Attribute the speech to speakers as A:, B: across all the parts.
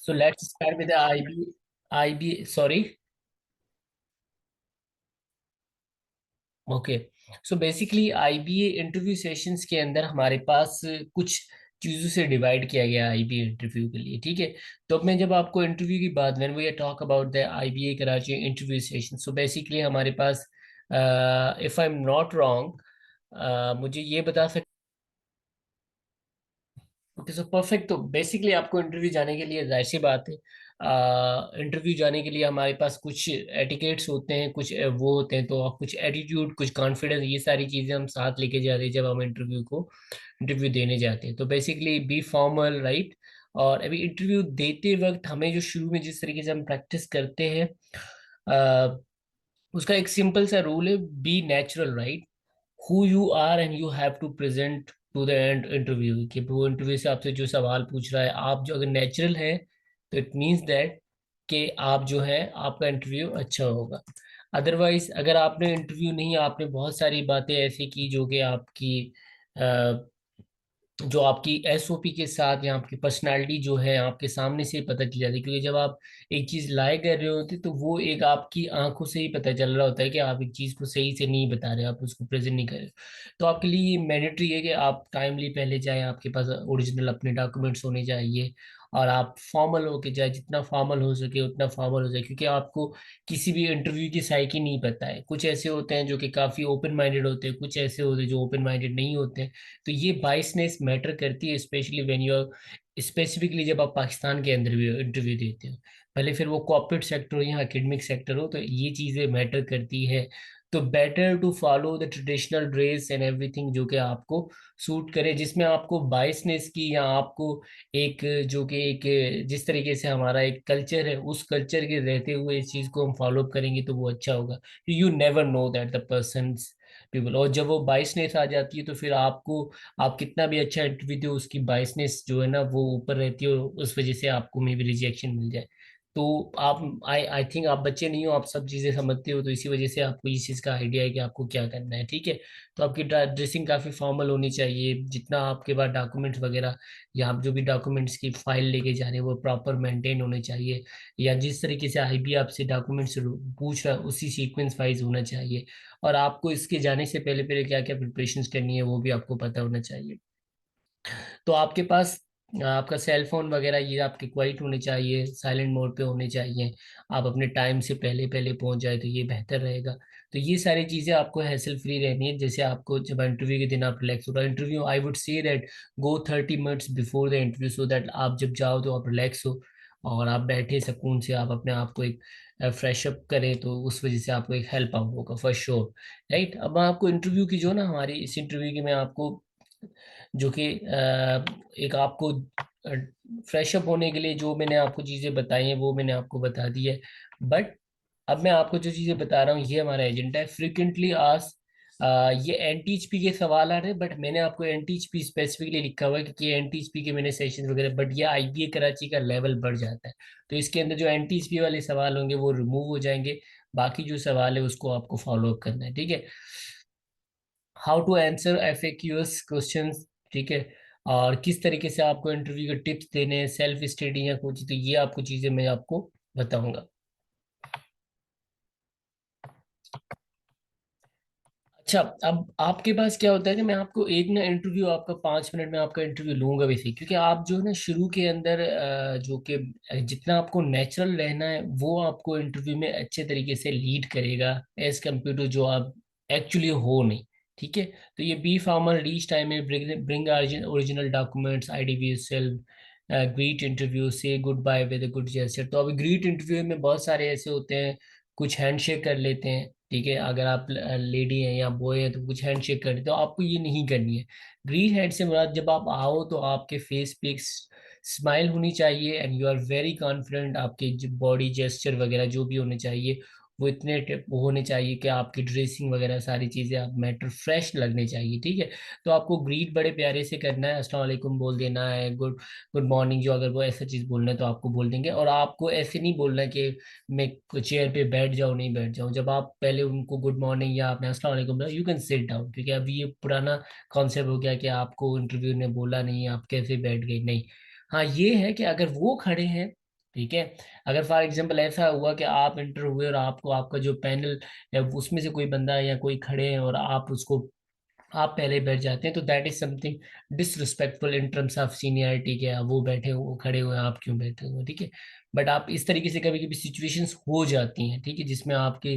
A: So let's start with the IB, sorry. Okay, so basically IBA interview sessions के अंदर हमारे पास कुछ चीज़ों से डिवाइड किया गया आईबीए इंटरव्यू के लिए, ठीक है। तो अब मैं जब आपको इंटरव्यू की बात, when we talk about the IBA Karachi interview session, so basically हमारे पास, if I am not wrong, मुझे ये बता सकते। Okay, so perfect. तो बेसिकली आपको इंटरव्यू जाने के लिए, जाहिर सी बात है, इंटरव्यू जाने के लिए हमारे पास कुछ एटिकेट्स होते हैं, कुछ वो होते हैं, तो कुछ एटीट्यूड, कुछ कॉन्फिडेंस, ये सारी चीज़ें हम साथ लेके जाते हैं जब हम इंटरव्यू देने जाते हैं। तो बेसिकली बी फॉर्मल, राइट। और अभी इंटरव्यू देते वक्त हमें जो शुरू में जिस तरीके से हम प्रैक्टिस करते हैं, अ, उसका एक सिंपल सा रूल है, be natural, right. Who you are and you have to present to the end interview, कि वो इंटरव्यू से आपसे जो सवाल पूछ रहा है, आप जो अगर नेचुरल है तो इट मीन्स दैट कि आप जो है, आपका इंटरव्यू अच्छा होगा। अदरवाइज अगर आपने इंटरव्यू नहीं, आपने बहुत सारी बातें ऐसी की जो कि आपकी, जो आपकी एसओपी के साथ या आपकी पर्सनालिटी जो है आपके सामने से ही पता चल जाती है, क्योंकि जब आप एक चीज लाए कर रहे होते तो वो एक आपकी आंखों से ही पता चल रहा होता है कि आप एक चीज को सही से नहीं बता रहे, आप उसको प्रेजेंट नहीं कर रहे। तो आपके लिए ये मैंडेटरी है कि आप टाइमली पहले जाएं, आपके पास ओरिजिनल अपने डॉक्यूमेंट्स होने चाहिए, और आप फॉर्मल होके जाए, जितना फॉर्मल हो सके उतना फॉर्मल हो जाए, क्योंकि आपको किसी भी इंटरव्यू की साइकी नहीं पता है। कुछ ऐसे होते हैं जो कि काफी ओपन माइंडेड होते हैं, कुछ ऐसे होते हैं जो ओपन माइंडेड नहीं होते हैं। तो ये बाइसनेस मैटर करती है, specially when you are, specifically जब आप पाकिस्तान के अंदर भी इंटरव्यू देते हो, भले फिर वो कॉर्पोरेट सेक्टर हो या एकेडमिक सेक्टर हो, तो ये चीज़ें मैटर करती है। तो better to follow the traditional dress and everything जो कि आपको सूट करे, जिसमें आपको बाइसनेस की, या आपको एक, जो कि एक, जिस तरीके से हमारा एक कल्चर है, उस कल्चर के रहते हुए इस चीज़ को हम फॉलो करेंगे तो वो अच्छा होगा। You never know that the person people, और जब वो बाइसनेस आ जाती है तो फिर आपको, आप कितना भी अच्छा इंटरव्यू दो, उसकी बाइसनेस जो है ना वो ऊपर रहती है, और उस वजह से आपको मे भी रिजेक्शन मिल जाए। तो आप, आई आई थिंक आप बच्चे नहीं हो, आप सब चीज़ें समझते हो, तो इसी वजह से आपको इस चीज़ का आइडिया है कि आपको क्या करना है, ठीक है। तो आपकी ड्रेसिंग काफ़ी फॉर्मल होनी चाहिए, जितना आपके पास डॉक्यूमेंट्स वगैरह, या आप जो भी डॉक्यूमेंट्स की फाइल लेके जा रहे हैं वो प्रॉपर मेंटेन होने चाहिए, या जिस तरीके से आईबी आपसे डॉक्यूमेंट्स पूछ रहा है उसी सीक्वेंस वाइज होना चाहिए। और आपको इसके जाने से पहले पहले क्या क्या प्रिपरेशंस करनी है वो भी आपको पता होना चाहिए। तो आपके पास आपका सेल फोन वगैरह ये आपके क्वाइट होने चाहिए, साइलेंट मोड पे होने चाहिए। आप अपने टाइम से पहले पहले पहुंच जाए तो ये बेहतर रहेगा। तो ये सारी चीज़ें आपको हैसल फ्री रहनी है। जैसे आपको जब इंटरव्यू के दिन आप रिलैक्स हो रहा interview, I would say that go 30 minutes before the interview, so that आप जब जाओ तो आप रिलैक्स हो, और आप बैठे सुकून से, आप अपने आप को एक फ्रेश अप करें, तो उस वजह से आपको एक हेल्प आउट होगा फॉर श्योर, राइट। अब मैं आपको इंटरव्यू की जो ना, हमारी इस इंटरव्यू की मैं आपको, जो कि एक आपको फ्रेश अप होने के लिए जो मैंने आपको चीज़ें बताई हैं वो मैंने आपको बता दी है। बट अब मैं आपको जो चीज़ें बता रहा हूँ ये हमारा एजेंडा है, फ्रिक्वेंटली आस्क। ये एनटीएचपी के सवाल आ रहे हैं, बट मैंने आपको एनटीएचपी स्पेसिफिकली लिखा हुआ है क्योंकि एनटीएचपी के मैंने सेशन वगैरह, बट ये आईबीए कराची का लेवल बढ़ जाता है। तो इसके अंदर जो एनटीएचपी वाले सवाल होंगे वो रिमूव हो जाएंगे, बाकी जो सवाल है उसको आपको फॉलो अप करना है, ठीक है। हाउ टू आंसर एफएक्यूएस क्वेश्चंस, ठीक है। और किस तरीके से आपको इंटरव्यू के टिप्स देने हैं, सेल्फ स्टडी या कुछ, तो ये आपको चीजें मैं आपको बताऊंगा। अच्छा, अब आपके पास क्या होता है कि मैं आपको एक ना इंटरव्यू, आपका 5 मिनट में आपका इंटरव्यू लूंगा वैसे, क्योंकि आप जो है ना शुरू के अंदर, जो कि जितना आपको नेचुरल रहना है वो आपको इंटरव्यू में अच्छे तरीके से लीड करेगा, एज कम्पेयर टू जो आप एक्चुअली हो नहीं, ठीक है। तो ये बी फार्मर, रीच टाइम में, bring original documents, ID self, greet interview, say good bye with good gesture. तो अभी ग्रीट इंटरव्यू में बहुत सारे ऐसे होते हैं, कुछ हैंडशेक कर लेते हैं, ठीक है। अगर आप लेडी हैं या बॉय है तो कुछ हैंडशेक करनी, तो आपको ये नहीं करनी है। ग्रीन हैंड से मुराद, जब आप आओ तो आपके फेस पे एक स्माइल होनी चाहिए, and you are very confident, आपके बॉडी जेस्चर वगैरह जो भी होने चाहिए वो इतने वो होने चाहिए कि आपकी ड्रेसिंग वगैरह सारी चीज़ें आप मैटर फ्रेश लगने चाहिए, ठीक है। तो आपको ग्रीट बड़े प्यारे से करना है, अस्सलाम वालेकुम बोल देना है, गुड गुड मॉर्निंग, जो अगर वो ऐसा चीज़ बोलना है तो आपको बोल देंगे। और आपको ऐसे नहीं बोलना है कि मैं चेयर पे बैठ जाऊँ, नहीं बैठ जाऊँ। जब आप पहले उनको गुड मॉर्निंग या आपने अस्सलाम वालेकुम, यू कैन सिट डाउन, क्योंकि अभी ये पुराना कॉन्सेप्ट हो गया कि आपको इंटरव्यू ने बोला नहीं, आप कैसे बैठ गए, नहीं। हाँ ये है कि अगर वो खड़े हैं ठीक है। अगर फॉर एग्जांपल ऐसा हुआ कि आप इंटर हुए और आपको आपका जो पैनल है उसमें से कोई बंदा या कोई खड़े हैं और आप पहले बैठ जाते हैं, तो that is something disrespectful in terms of seniority के, वो बैठे हो, वो खड़े हुए हैं, आप क्यों बैठे हुए, ठीक है। बट आप इस तरीके से कभी कभी सिचुएशंस हो जाती हैं, ठीक है, जिसमें आपके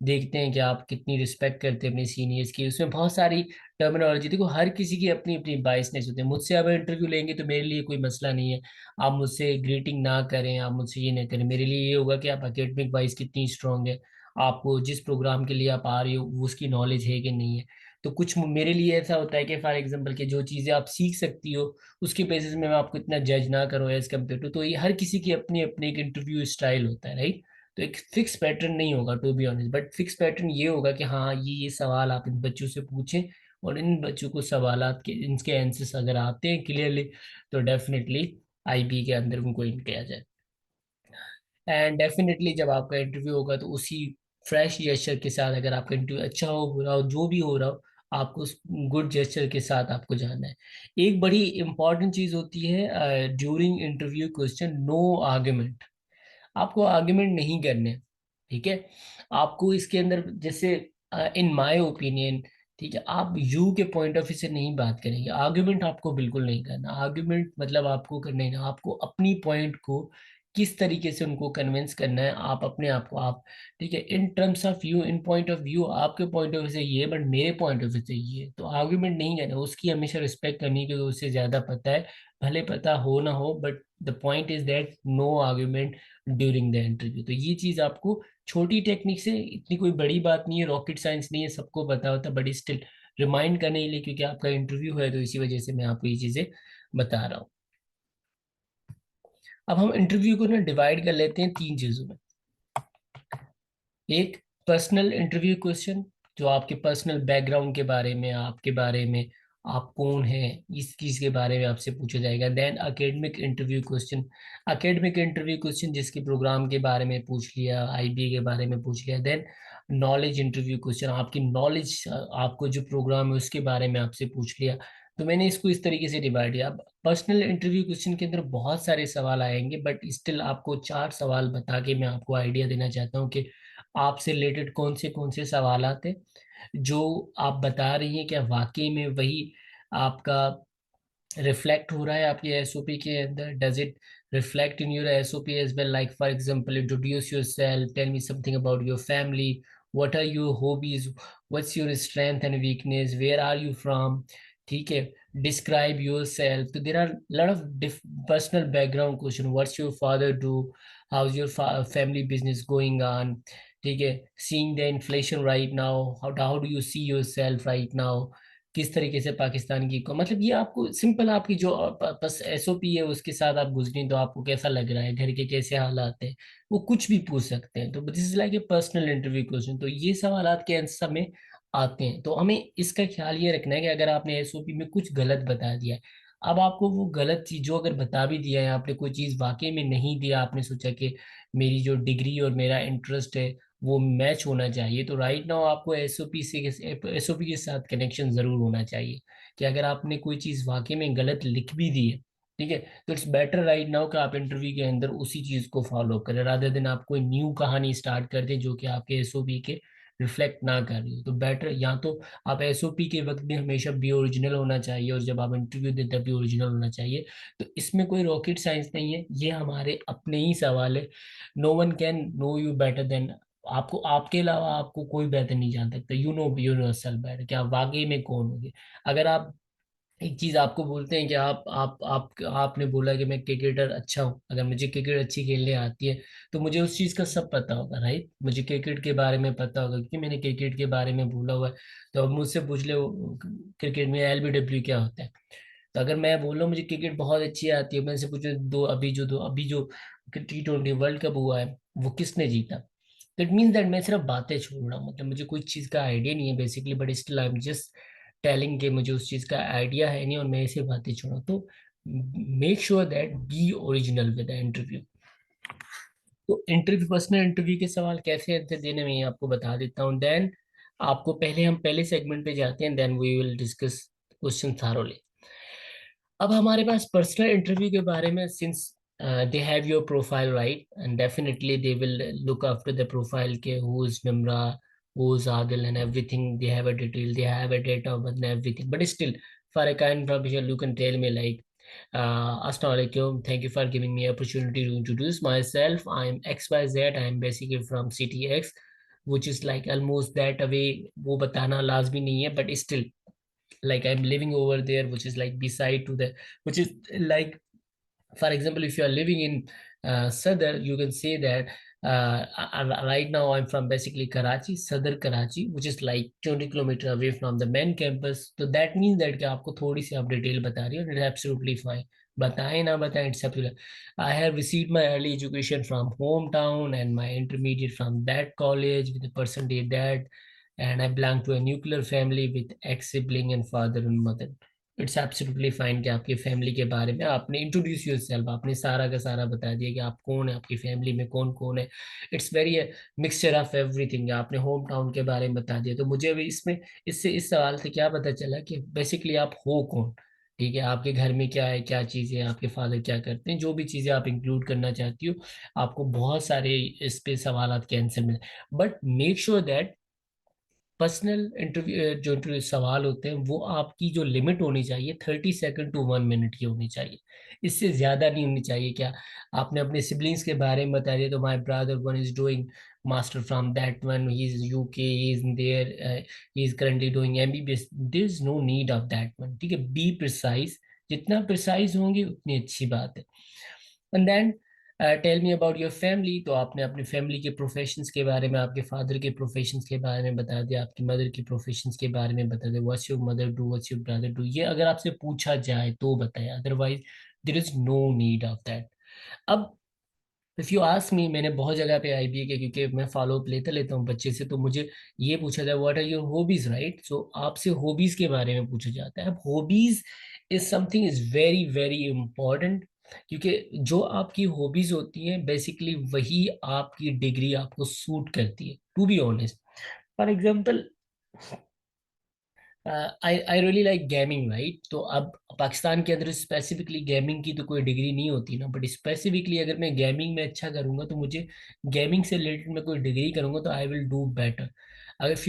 A: देखते हैं कि आप कितनी रिस्पेक्ट करते हैं अपने सीनियर्स की। उसमें बहुत सारी टर्मिनोलॉजी, देखो हर किसी की अपनी अपनी बाइसनेस होती है। मुझसे अब इंटरव्यू लेंगे तो मेरे लिए कोई मसला नहीं है, आप मुझसे ग्रीटिंग ना करें, आप मुझसे ये ना करें, मेरे लिए ये होगा कि आप एकेडमिक वाइज कितनी स्ट्रांग है, आपको जिस प्रोग्राम के लिए आप आ रहे हो वो उसकी नॉलेज है कि नहीं है। तो कुछ मेरे लिए ऐसा होता है कि फॉर एग्जांपल कि जो चीज़ें आप सीख सकती हो उसके बेसिस में मैं आपको इतना जज ना करूँ एज कम्पेयर टू, तो ये हर किसी की अपनी अपनी एक इंटरव्यू स्टाइल होता है, राइट। तो एक फिक्स पैटर्न नहीं होगा to be honest, but fix pattern ये होगा कि हाँ ये सवाल आप इन बच्चों से पूछें, और इन बच्चों को सवालात के इनके आंसर्स अगर आते हैं क्लियरली, तो डेफिनेटली आईबी के अंदर उनको इन किया जाए। एंड डेफिनेटली जब आपका इंटरव्यू होगा तो उसी फ्रेश जेस्चर के साथ, अगर आपका इंटरव्यू अच्छा हो बुरा हो जो भी हो रहा हो, आपको उस गुड जेस्चर के साथ आपको जाना है। एक बड़ी इंपॉर्टेंट चीज होती है during interview question, no argument. आपको आर्ग्यूमेंट नहीं करने, ठीक है। आपको इसके अंदर जैसे इन माय ओपिनियन, ठीक है, आप यू के पॉइंट ऑफ व्यू से नहीं बात करेंगे, आर्ग्यूमेंट आपको बिल्कुल नहीं करना। आर्ग्यूमेंट मतलब आपको करना ही ना, आपको अपनी पॉइंट को किस तरीके से उनको कन्विंस करना है, आप अपने आप को आप, ठीक है, in terms of view, in point of view, आपके पॉइंट ऑफ व्यू से ये बट मेरे पॉइंट ऑफ व्यू से ये, तो आर्ग्यूमेंट नहीं करना, उसकी हमेशा रिस्पेक्ट करनी क्योंकि उससे ज्यादा पता है, भले पता हो ना हो, but the point is that no argument during the interview. तो ये चीज आपको छोटी टेक्निक से, इतनी कोई बड़ी बात नहीं है, रॉकेट साइंस नहीं है, सबको पता होता है, बट स्टिल रिमाइंड करने के लिए क्योंकि आपका इंटरव्यू है तो इसी वजह से मैं आपको ये चीजें बता रहा हूँ। अब हम इंटरव्यू को ना डिवाइड कर लेते हैं तीन चीजों में। एक, पर्सनल इंटरव्यू क्वेश्चन, जो आपके पर्सनल बैकग्राउंड के बारे में, आपके बारे में, आप कौन हैं, इस चीज के बारे में आपसे पूछा जाएगा। Then academic interview question, academic interview question जिसके प्रोग्राम के बारे में पूछ लिया, आईबी के बारे में पूछ लिया। देन नॉलेज इंटरव्यू क्वेश्चन, आपकी नॉलेज, आपको जो प्रोग्राम है उसके बारे में आपसे पूछ लिया। तो मैंने इसको इस तरीके से डिवाइड किया। अब पर्सनल इंटरव्यू क्वेश्चन के अंदर बहुत सारे सवाल आएंगे, बट स्टिल आपको चार सवाल बता के मैं आपको आइडिया देना चाहता हूँ कि आपसे रिलेटेड कौन से सवाल आते हैं। जो आप बता रही हैं क्या वाकई में वही आपका रिफ्लेक्ट हो रहा है आपके एसओपी के अंदर, does it reflect in your SOP as well, like for example introduce yourself, tell me something about your family, what are your hobbies, what's your strength and weakness, where are you from, ठीक है, describe yourself. तो there are lot of personal background question, what's your father do, how is your family business going on, ठीक है, seeing the inflation right now, how do you see your self right now, किस तरीके से पाकिस्तान की को, मतलब ये आपको सिंपल, आपकी जो बस एसओपी है उसके साथ आप गुजरें तो आपको कैसा लग रहा है, घर के कैसे हालात है, वो कुछ भी पूछ सकते हैं। तो this is like a personal interview question. तो ये सवाल के आंसर में आते हैं, तो हमें इसका ख्याल ये रखना है कि अगर आपने एसओपी में कुछ गलत बता दिया है, अब आपको वो गलत चीज जो अगर बता भी दिया है, आपने कोई चीज वाकई में नहीं दिया, आपने सोचा कि मेरी जो डिग्री और मेरा इंटरेस्ट है वो मैच होना चाहिए, तो राइट नाउ आपको एसओपी के साथ कनेक्शन जरूर होना चाहिए। कि अगर आपने कोई चीज़ वाकई में गलत लिख भी दी है, ठीक है, तो इट्स बेटर राइट नाउ कि आप इंटरव्यू के अंदर उसी चीज़ को फॉलो करें, रादर देन आप कोई न्यू कहानी स्टार्ट कर दें जो कि आपके एसओपी के रिफ्लेक्ट ना कर रही हो। तो बेटर या तो आप एसओपी के वक्त भी हमेशा बी ओरिजिनल होना चाहिए, और जब आप इंटरव्यू दें तब भी ओरिजिनल होना चाहिए। तो इसमें कोई रॉकेट साइंस नहीं है, ये हमारे अपने ही सवाल है। No one can know you better than, आपको आपके अलावा आपको कोई बेहतर नहीं जान सकता, यू नो यूनिवर्सल बेटर, कि आप वाकई में कौन होगे। अगर आप एक चीज आपको बोलते हैं कि आप आपने बोला कि मैं क्रिकेटर अच्छा हूँ, अगर मुझे क्रिकेट अच्छी खेलने आती है तो मुझे उस चीज का सब पता होगा, राइट, मुझे क्रिकेट के बारे में पता होगा क्योंकि मैंने क्रिकेट के बारे में बोला हुआ है। तो अब मुझसे पूछ ले क्रिकेट में एलबीडब्ल्यू क्या होता है, तो अगर मैं बोल रहा हूँ मुझे क्रिकेट बहुत अच्छी आती है, मैं से पूछे दो अभी जो T20 वर्ल्ड कप हुआ है वो किसने जीता, तो इट मीन्स दैट मैं सिर्फ बातें छोड़ रहा हूँ, मतलब मुझे कोई चीज़ का आइडिया नहीं है basically, but still I am just telling के मुझे उस चीज़ का आइडिया है नहीं और मैं ऐसे बातें छोड़ रहा हूँ। तो make sure that B original with the interview. तो इंटरव्यू, पर्सनल इंटरव्यू के सवाल कैसे आंसर देने में आपको बता देता हूँ। देन आपको पहले हम पहले सेगमेंट पे जाते हैं, then we will discuss question thoroughly. अब हमारे पास पर्सनल इंटरव्यू के बारे में, since they have your profile right, and definitely they will look after the profile ke who is Nimra, who is Adil, and everything. They have a detail, they have a date of birth and everything. But still, for a kind information, you can tell me like, Assalamu alaikum, thank you for giving me opportunity to introduce myself. I'm XYZ. I'm basically from CTX, which is like almost that away. वो बताना लाजमी नहीं है, but still, like I'm living over there, which is like beside to the, which is like, for example, if you are living in Sadr, you can say that right now I'm from basically Karachi, Sadr Karachi, which is like 20 kilometer away from the main campus. So that means that कि आपको थोड़ी सी आप detail बता रही हो, it's absolutely fine. बताएं ना बताएं, it's absolutely. I have received my early education from hometown and my intermediate from that college with a percentage that, and I belong to a nuclear family with ex-sibling and father and mother. It's absolutely fine कि आपकी family के बारे में आपने introduce yourself, आपने सारा का सारा बता दिया कि आप कौन है, आपकी फैमिली में कौन कौन है. It's very mixture of everything. आपने होम टाउन के बारे में बता दिया, तो मुझे अभी इसमें इससे इस सवाल से क्या पता चला कि बेसिकली आप हो कौन. ठीक है, आपके घर में क्या है, क्या चीज़ें हैं, आपके फादर क्या करते हैं, जो भी चीज़ें आप इंक्लूड करना चाहती हो, आपको बहुत सारे इस पे सवाल के आंसर मिले. But make sure that personal interview जो इंटरव्यू सवाल होते हैं वो आपकी जो लिमिट होनी चाहिए 30 सेकंड टू 1 मिनट की होनी चाहिए. इससे ज्यादा नहीं होनी चाहिए. क्या आपने अपने सिबलिंग्स के बारे में बता दिया, तो my brother one is doing master from that one, he is UK, he is there, he is currently doing MBBS. There is no need of that one. ठीक है, बी प्रिसाइज. जितना प्रिसाइज होंगे उतनी अच्छी बात है. And then tell me about your family. तो आपने अपनी फैमिली के प्रोफेशंस के बारे में, आपके फादर के प्रोफेशंस के बारे में बता दिया, आपकी मदर की प्रोफेशंस के बारे में बता दिया. What's your mother do, what's your brother do, ये अगर आपसे पूछा जाए तो बताएं, otherwise there is no need of that. अब इफ यू आस्क मी, मैंने बहुत जगह पे आईबीए के, क्योंकि मैं फॉलो अप लेता लेता हूँ बच्चे से, तो मुझे ये पूछा जाए what are your hobbies, right. So आपसे हॉबीज के बारे में पूछा जाता है. अब hobbies is something is very very important, क्योंकि जो आपकी हॉबीज होती हैं बेसिकली वही आपकी डिग्री आपको सूट करती है, to be honest. For example, I I really like gaming, right. तो अब पाकिस्तान के अंदर स्पेसिफिकली गेमिंग की तो कोई डिग्री नहीं होती ना, बट स्पेसिफिकली अगर मैं गेमिंग में अच्छा करूंगा तो मुझे गेमिंग से रिलेटेड मैं कोई डिग्री करूंगा तो आई विल डू बेटर. अगर if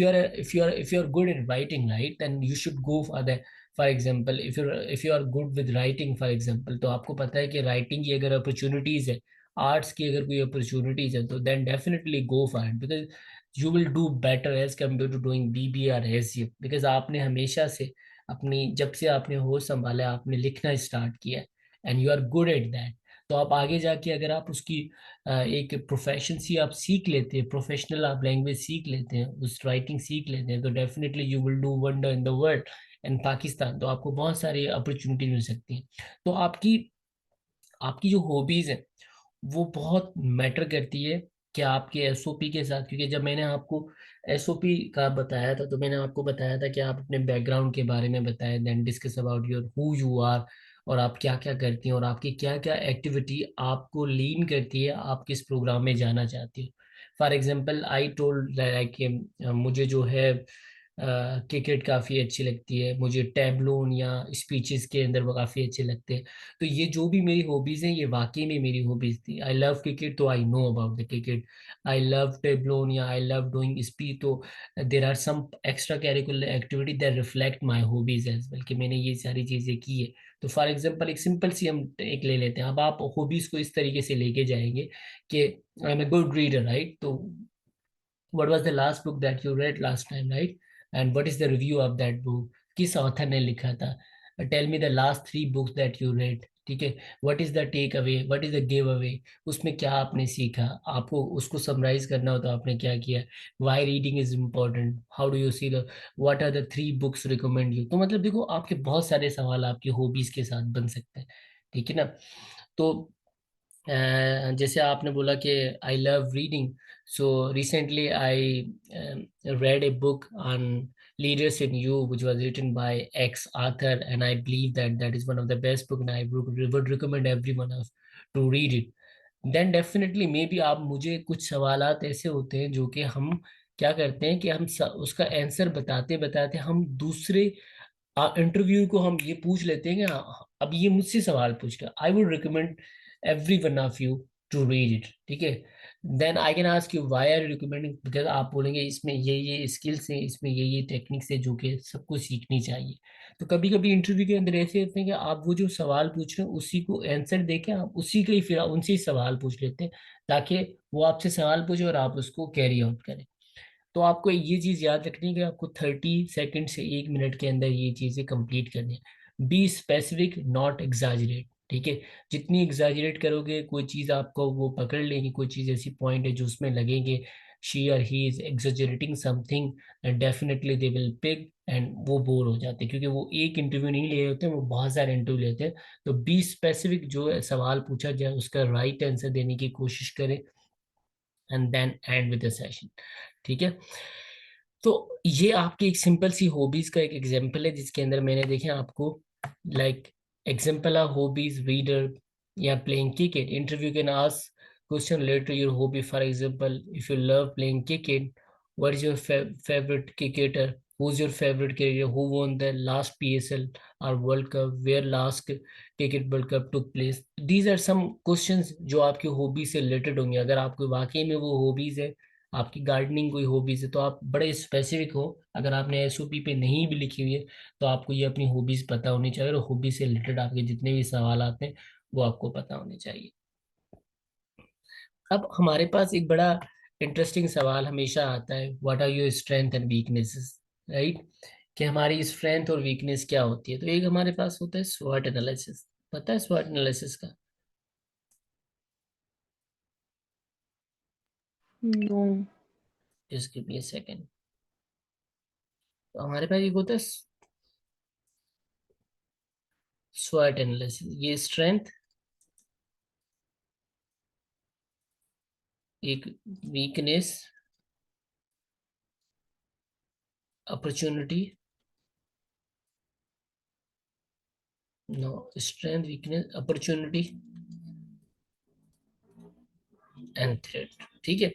A: you are good in writing, right, then you should go for the, for example if you are good with writing for example, तो आपको पता है कि राइटिंग की अगर अपॉर्चुनिटीज है, आर्ट्स की अगर कोई अपॉर्चुनिटीज है, तो then definitely go for it, because you will do better as compare to doing BB और एसजी. बिकॉज आपने हमेशा से अपनी, जब से आपने होश संभाला है, आपने लिखना स्टार्ट किया and you are good at that. तो आप आगे जाके अगर आप उसकी एक प्रोफेशन सी आप सीख लेते हैं, प्रोफेशनल आप लैंग्वेज सीख लेते हैं, उस राइटिंग सीख लेते हैं, तो definitely you will do wonder in the world and Pakistan. तो आपको बहुत सारी अपॉर्चुनिटी मिल सकती हैं. तो आपकी आपकी जो हॉबीज है वो बहुत मैटर करती है कि आपके एसओपी के साथ. क्योंकि जब मैंने आपको एसओपी का बताया था, तो मैंने आपको बताया था कि आप अपने बैकग्राउंड के बारे में बताएं, then discuss about your who you are, और आप क्या क्या करती हैं, और आपकी क्या क्या एक्टिविटी आपको लीन करती है आप किस प्रोग्राम में जाना चाहती हो. For example I told like, मुझे जो है क्रिकेट काफ़ी अच्छी लगती है, मुझे टैबलोन या स्पीचेस के अंदर वो काफ़ी अच्छे लगते हैं. तो ये जो भी मेरी हॉबीज़ हैं, ये वाकई में मेरी हॉबीज़ थी. आई लव क्रिकेट, तो I know about the cricket. I love tableau या आई लव डूइंग स्पीच, तो there are some extra curricular activity that reflect my hobbies as well, कि मैंने ये सारी चीज़ें की है. तो फॉर एग्जाम्पल एक सिंपल सी हम एक ले लेते हैं. अब आप हॉबीज़ को इस तरीके से लेके जाएंगे कि I am a good reader, right. तो what was the last book that you read last time, right? And what is the review of that book? किस ऑथर ने लिखा था? Tell me the last 3 books that you read. ठीक है, what is the take away, what is the give away, उसमें क्या आपने सीखा, आपको उसको समराइज करना हो तो आपने क्या किया, why reading is important, how do you see the, what are the 3 books recommend you. तो मतलब देखो, आपके बहुत सारे सवाल आपकी हॉबीज के साथ बन सकते हैं. ठीक है ना. तो जैसे आपने बोला कि I love reading, so recently I read a book on leaders in you, which was written by ex author, and I believe that that is one of the best book, and I would recommend everyone else to read it. Then definitely maybe आप मुझे कुछ सवालात ऐसे होते हैं जो कि हम क्या करते हैं कि हम उसका आंसर बताते बताते हम दूसरे इंटरव्यू को हम ये पूछ लेते हैं कि हाँ, अब ये मुझसे सवाल पूछ रहा. I would recommend every one of you to read it, ठीक है। Then I can ask you why are you recommending, because आप बोलेंगे इसमें ये स्किल्स हैं, इसमें ये टेक्निक्स है जो कि सबको सीखनी चाहिए। तो कभी कभी इंटरव्यू के अंदर ऐसे होते हैं कि आप वो जो सवाल पूछ रहे हैं उसी को आंसर देके आप उसी के ही फिर उनसे ही सवाल पूछ लेते हैं, ताकि वो आपसे सवाल पूछे और आप उसको कैरी आउट करें। तो आपको ये चीज याद रखनी है कि आपको 30 सेकंड से 1 मिनट के अंदर ये चीजें कंप्लीट करनी है। बी स्पेसिफिक, नॉट एग्जैजरेट, ठीक है। जितनी एग्जैजरेट करोगे कोई चीज आपको वो पकड़ लेगी, कोई चीज ऐसी पॉइंट है जो उसमें लगेंगे शी और he is exaggerating something, and definitely they will pick, and वो बोर हो जाते हैं, क्योंकि वो एक इंटरव्यू नहीं ले होते, वो बहुत सारे इंटरव्यू लेते हैं। तो बी स्पेसिफिक, जो सवाल पूछा जाए उसका राइट आंसर देने की कोशिश करें, and then end with the session, ठीक है। तो ये आपकी एक सिंपल सी हॉबीज का एक एग्जांपल है, जिसके अंदर मैंने देखे आपको like example of hobbies reader या playing cricket. Interview can ask question related to your hobby, for example if you love playing cricket, what is your favourite cricketer, who is your favourite cricketer, who won the last PSL or World Cup, where last cricket World Cup took place। These are some questions जो आपकी hobby से related होंगे। अगर आपको वाकई में वो hobbies है, आपकी गार्डनिंग कोई हॉबीज है, तो आप बड़े स्पेसिफिक हो। अगर आपने SOP पे नहीं भी लिखी हुई है तो आपको ये अपनी हॉबीज पता होनी चाहिए, और हॉबी से रिलेटेड आपके जितने भी सवाल आते हैं वो आपको पता होने चाहिए। अब हमारे पास एक बड़ा इंटरेस्टिंग सवाल हमेशा आता है, what are your strength and weaknesses, right. कि हमारी स्ट्रेंथ और वीकनेस क्या होती है। तो एक हमारे पास होता है स्वॉट एनालिसिस। पता है स्वॉट एनालिसिस का?
B: No.
A: Just give me a second. तो हमारे पास एक होता है स्वॉट एनालिसिस, ये स्ट्रेंथ, एक weakness, opportunity, no, strength weakness opportunity and threat, ठीक है।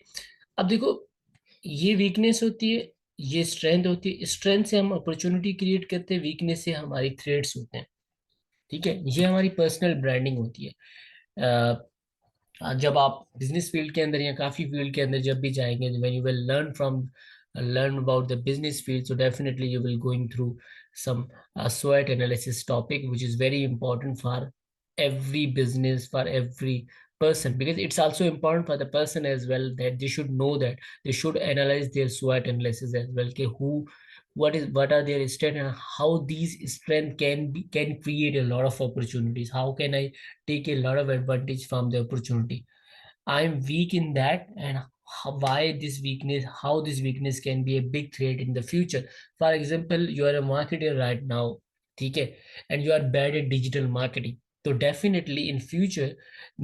A: अब देखो, ये वीकनेस होती है, ये स्ट्रेंथ होती है। स्ट्रेंथ से हम अपॉर्चुनिटी क्रिएट करते हैं, वीकनेस से हमारी थ्रेट्स होते हैं, ठीक है। ये हमारी पर्सनल ब्रांडिंग होती है। जब आप बिजनेस फील्ड के अंदर या काफी फील्ड के अंदर जब भी जाएंगे, when you will learn about the business field, so definitely you will going through some SWOT analysis topic, which is very important for every business, for every person, because it's also important for the person as well, that they should know that they should analyze their SWOT analysis as well, okay, what are their strengths, and how these strength can create a lot of opportunities. How can I take a lot of advantage from the opportunity? I'm weak in that, and why this weakness, how this weakness can be a big threat in the future. For example, you are a marketer right now, okay, and you are bad at digital marketing. So definitely in future,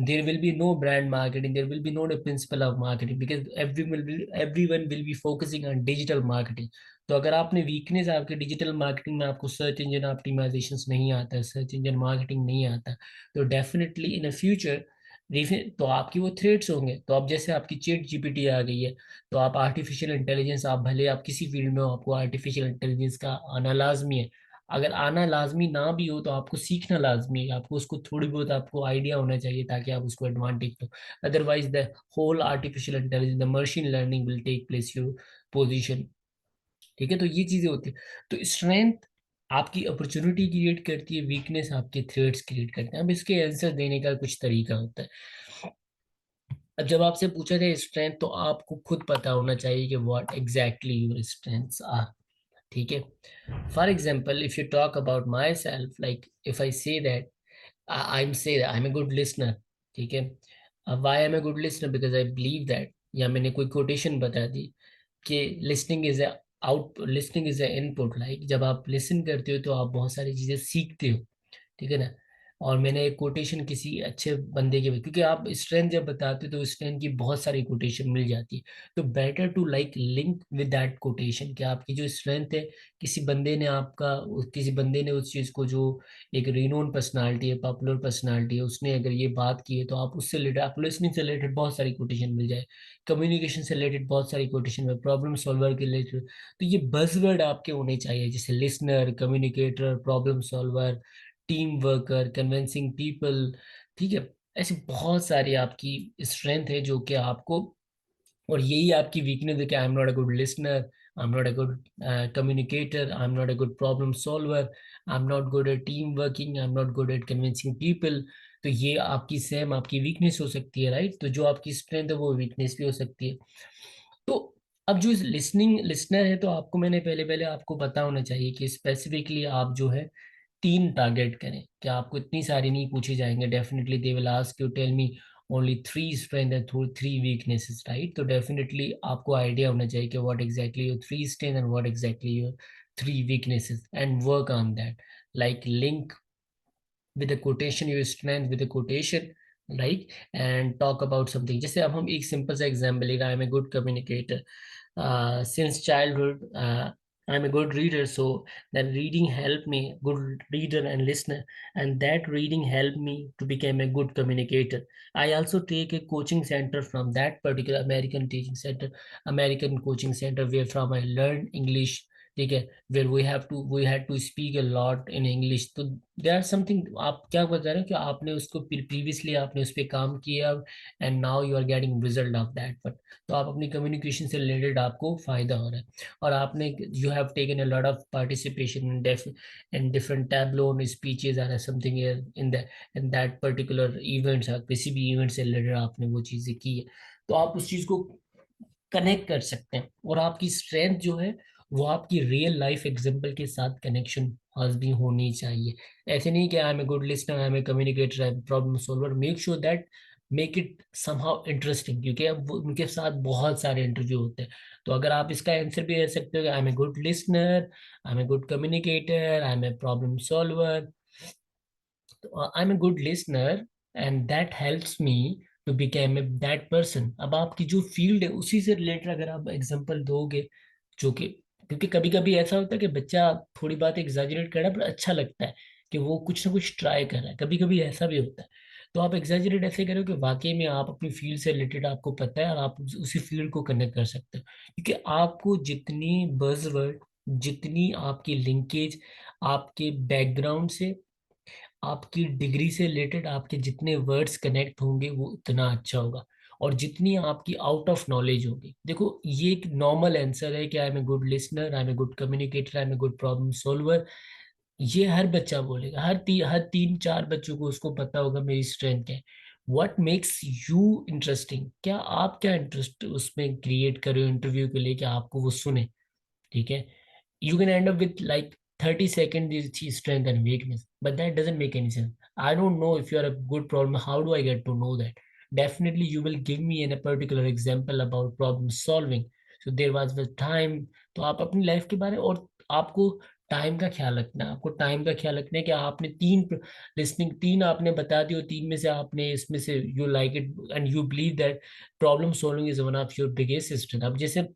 A: there will be no brand marketing, there will be no principle of marketing, because everyone will be focusing on digital marketing. तो अगर आपने weakness आपके digital marketing में, आपको search engine optimisation नहीं आता है, search engine marketing नहीं आता, तो डेफिनेटली इन अ फ्यूचर तो आपकी वो थ्रेड्स होंगे। तो अब जैसे आपकी ChatGPT आ गई है, तो आप आर्टिफिशियल इंटेलिजेंस, आप भले आप किसी फील्ड में हो, आपको आर्टिफिशियल इंटेलिजेंस का आना लाजमी है। अगर आना लाजमी ना भी हो तो आपको सीखना लाजमी है, आपको उसको थोड़ी बहुत आपको आइडिया होना चाहिए ताकि आप उसको एडवांटेज दो। Otherwise the whole artificial intelligence, the machine learning will take place your position, ठीक है। तो ये चीजें होती है। तो स्ट्रेंथ आपकी अपॉर्चुनिटी क्रिएट करती है, वीकनेस आपके थ्रेट्स क्रिएट करते हैं। अब इसके आंसर देने का कुछ तरीका होता है। अब जब आपसे पूछा जाए स्ट्रेंथ, तो आपको खुद पता होना चाहिए कि what exactly your strengths are, ठीक है। For example, if you talk about myself, like if I say that I am a good listener, ठीक है। Why I am a good listener, because I believe that, या मैंने कोई quotation बता दी कि listening is a input, like जब आप लिसन करते हो तो आप बहुत सारी चीजें सीखते हो, ठीक है ना। और मैंने एक कोटेशन किसी अच्छे बंदे के, क्योंकि आप स्ट्रेंथ जब बताते हो तो स्ट्रेंथ की बहुत सारी कोटेशन मिल जाती है। तो better to like link with that quotation, कि आपकी जो स्ट्रेंथ है, किसी बंदे ने उस चीज को, जो एक रिनोन पर्सनालिटी है, पॉपुलर पर्सनालिटी है, उसने अगर ये बात की है, तो आप उससे रिलेटेड, आप लिसनिंग से रिलेटेड बहुत सारी कोटेशन मिल जाए, कम्युनिकेशन से रिलेटेड बहुत सारी कोटेशन में, प्रॉब्लम सॉल्वर के रिलेटेड। तो ये बजवर्ड आपके होने चाहिए, जैसे listener, communicator, problem solver, team worker, convincing people, ठीक है। ऐसी बहुत सारी आपकी स्ट्रेंथ है जो कि आपको, और यही आपकी वीकनेस है कि I am not a good listener, I am not a good communicator, I am not a good problem solver, I am not good at team working, I am not good at convincing people. तो ये आपकी same आपकी weakness हो सकती है, right? तो जो आपकी स्ट्रेंथ है वो वीकनेस भी हो सकती है। तो अब जो लिसनिंग लिसनर है, तो आपको मैंने पहले पहले आपको पता होना चाहिए कि स्पेसिफिकली आप जो है तीन टारगेट करें। क्या आपको इतनी सारी नहीं पूछे जाएंगे, definitely they will ask you tell me only three strength and three weaknesses, right? तो डेफिनेटली आपको आइडिया होना चाहिए कि what exactly your three strength and what exactly your three weaknesses, and work on that, like link with a quotation, your strength with a quotation, right? And talk about something. जैसे अब हम एक simple सा example लेगा, I am a good communicator since childhood. I'm a good reader, so that reading helped me, good reader and listener, and that reading helped me to become a good communicator. I also take a coaching center from that particular American teaching center, American coaching center, where from I learned English. ठीक है, where we had to speak a lot in English. तो there are something, आप क्या बता रहे हो कि आपने उसको प्रीवियसली आपने उस पर काम किया, and now you are getting result of that. तो आप अपनी कम्युनिकेशन से रिलेटेड आपको फायदा हो रहा है, और आपने you have taken a lot of participation in different tableau speeches और something in that particular events, किसी भी इवेंट से रिलेटेड आपने वो चीज़ें की है, तो आप उस चीज़ को कनेक्ट कर सकते हैं। और आपकी स्ट्रेंथ जो है वो आपकी रियल लाइफ एग्जांपल के साथ कनेक्शन आज भी होनी चाहिए। ऐसे नहीं कि I am a good listener, I am a communicator, I am problem solver. Make sure that, make it somehow interesting, क्योंकि अब उनके साथ बहुत सारे इंटरव्यू होते हैं। तो अगर आप इसका आंसर भी दे सकते हो कि I am a good listener, I am a good communicator, I am a problem solver, I'm a good listener and that helps me to become that person। अब आपकी जो फील्ड है उसी से रिलेटेड अगर आप एग्जांपल दोगे, जो कि, क्योंकि कभी कभी ऐसा होता है कि बच्चा थोड़ी बात एग्जैजरेट कर रहा है पर अच्छा लगता है कि वो कुछ ना कुछ ट्राई कर रहा है, कभी कभी ऐसा भी होता है। तो आप एग्जैजरेट ऐसे करो कि वाकई में आप अपनी फील्ड से रिलेटेड आपको पता है और आप उसी फील्ड को कनेक्ट कर सकते हो। क्योंकि आपको जितनी बज़वर्ड, जितनी आपकी लिंकेज आपके बैकग्राउंड से, आपकी डिग्री से रिलेटेड आपके जितने वर्ड्स कनेक्ट होंगे वो उतना अच्छा होगा। और जितनी आपकी आउट ऑफ नॉलेज होगी, देखो ये एक नॉर्मल आंसर है कि I am a good listener, I am a good communicator, I am a good problem solver. ये हर बच्चा बोलेगा, हर तीन चार बच्चों को उसको पता होगा मेरी स्ट्रेंथ क्या है। व्हाट मेक्स यू इंटरेस्टिंग, क्या आप क्या इंटरेस्ट उसमें क्रिएट करो इंटरव्यू के लिए कि आपको वो सुने। ठीक है, you can end up with like 30 seconds is his strength and weakness, but that doesn't make any sense. I don't know if you're a good problem, how do I get to know that? Definitely you will give me in a particular example about problem solving. So there was the time। तो आप अपनी life के बारे, और आपको time का ख्याल रखना है, आपको टाइम का ख्याल रखना है कि आपने तीन लिसनिंग, तीन आपने बता दी और तीन में से आपने इसमें से you like it and you believe that problem solving is one of your biggest strength. अब जैसे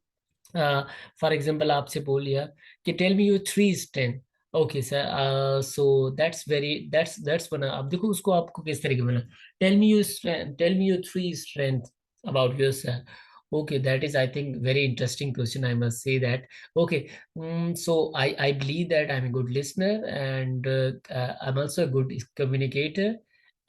A: फॉर एग्जाम्पल आपसे बोल लिया कि tell me your three strength. Okay sir, so that's बना। अब देखो उसको आपको किस तरीके बना, tell me your strength, tell me your three strength about your sir. Okay, that is, I think, very interesting question. I must say that. Okay, so I believe that I'm a good listener and I'm also a good communicator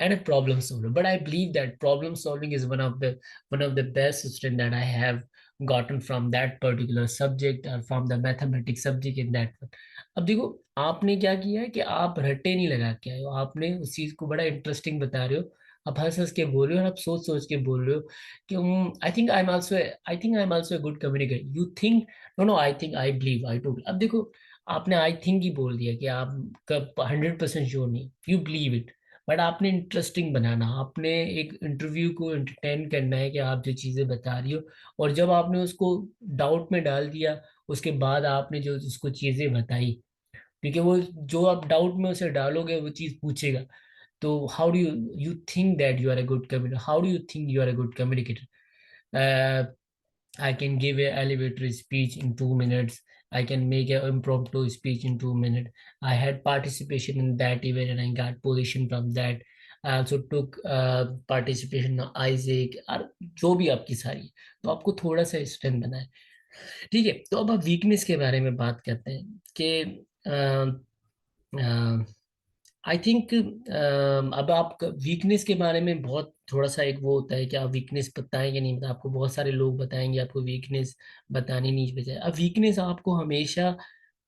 A: and a problem solver. But I believe that problem solving is one of the best strength that I have gotten from that particular subject or from the mathematics subject in that one। अब देखो आपने क्या किया है कि आप रट्टे नहीं लगा के आए हो, आपने उस चीज को बड़ा इंटरेस्टिंग बता रहे हो, आप हंस हंस के बोल रहे हो और आप सोच सोच के बोल रहे हो कि I think I am also a good communicator, you think, no no, I think, I believe, I told. अब देखो आपने आई थिंक ही बोल दिया कि आप कब 100% श्योर नहीं, यू बिलीव इट। बट आपने इंटरेस्टिंग बनाना, आपने एक इंटरव्यू को एंटरटेन करना है कि आप जो चीजें बता रही हो। और जब आपने उसको डाउट में डाल दिया, उसके बाद आपने जो उसको चीजें बताई, क्योंकि वो जो आप डाउट में उसे डालोगे वो चीज पूछेगा। तो how do you think that you are a good communicator, how do you think you are a good communicator? I can give a elevator speech in 2 minutes. I can make an impromptu speech in 2 minutes. I had participation in that event and I got position from that. I also took participation in Isaac और जो भी आपकी सारी है। तो आपको थोड़ा सा स्ट्रेंथ बना है। ठीक है, तो अब आप वीकनेस के बारे में बात करते हैं कि आई थिंक अब आप वीकनेस के बारे में बहुत थोड़ा सा एक वो होता है कि आप वीकनेस बताएं कि नहीं बताएं। आपको बहुत सारे लोग बताएंगे आपको वीकनेस बतानी नहीं बजाय। अब वीकनेस आपको हमेशा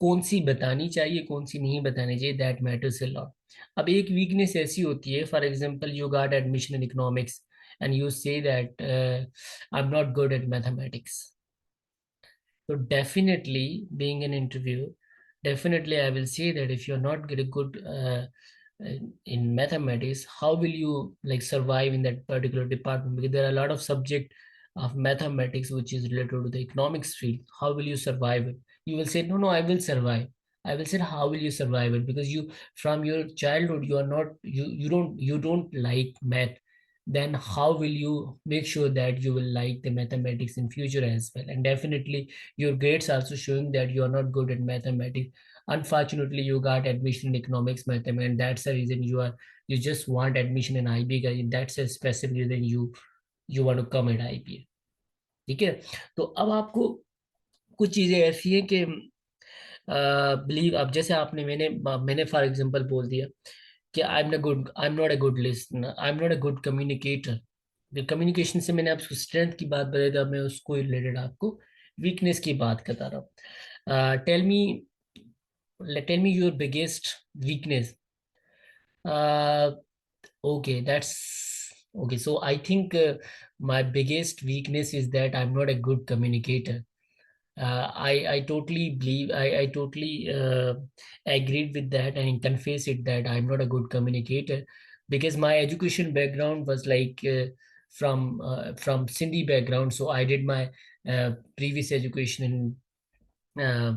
A: कौन सी बतानी चाहिए कौन सी नहीं बतानी चाहिए, दैट मैटर्स अ लॉट। अब एक वीकनेस ऐसी होती है, for example you got admission in economics and you से that I am not good at mathematics. So definitely, being an interview, definitely I will say that if you're not very good in mathematics, how will you like survive in that particular department? Because there are a lot of subject of mathematics which is related to the economics field. How will you survive it? You will say, no, no, I will survive. I will say, how will you survive it? Because you, from your childhood, you are not, you don't like math. Then how will you make sure that you will like the mathematics in future as well? And definitely your grades also showing that you are not good at mathematics. Unfortunately, you got admission in economics mathematics, and that's the reason you just want admission in IB. That's a specific reason you want to come at IB. ठीक है। तो अब आपको कुछ चीजें ऐसी हैं कि बिलीव, अब जैसे आपने मैंने फॉर एग्जांपल बोल दिया कि I am not a good listener, I am not a good communicator. Communication से मैंने आपको स्ट्रेंथ की बात बताई, था मैं उसको रिलेटेड आपको वीकनेस की बात बता रहा हूँ। Tell me your biggest weakness. Okay, that's okay. So I think my biggest weakness is that I'm not a good communicator. I totally believe, I totally agreed with that and confess it that I'm not a good communicator, because my education background was like from Sindhi background. So I did my previous education in uh,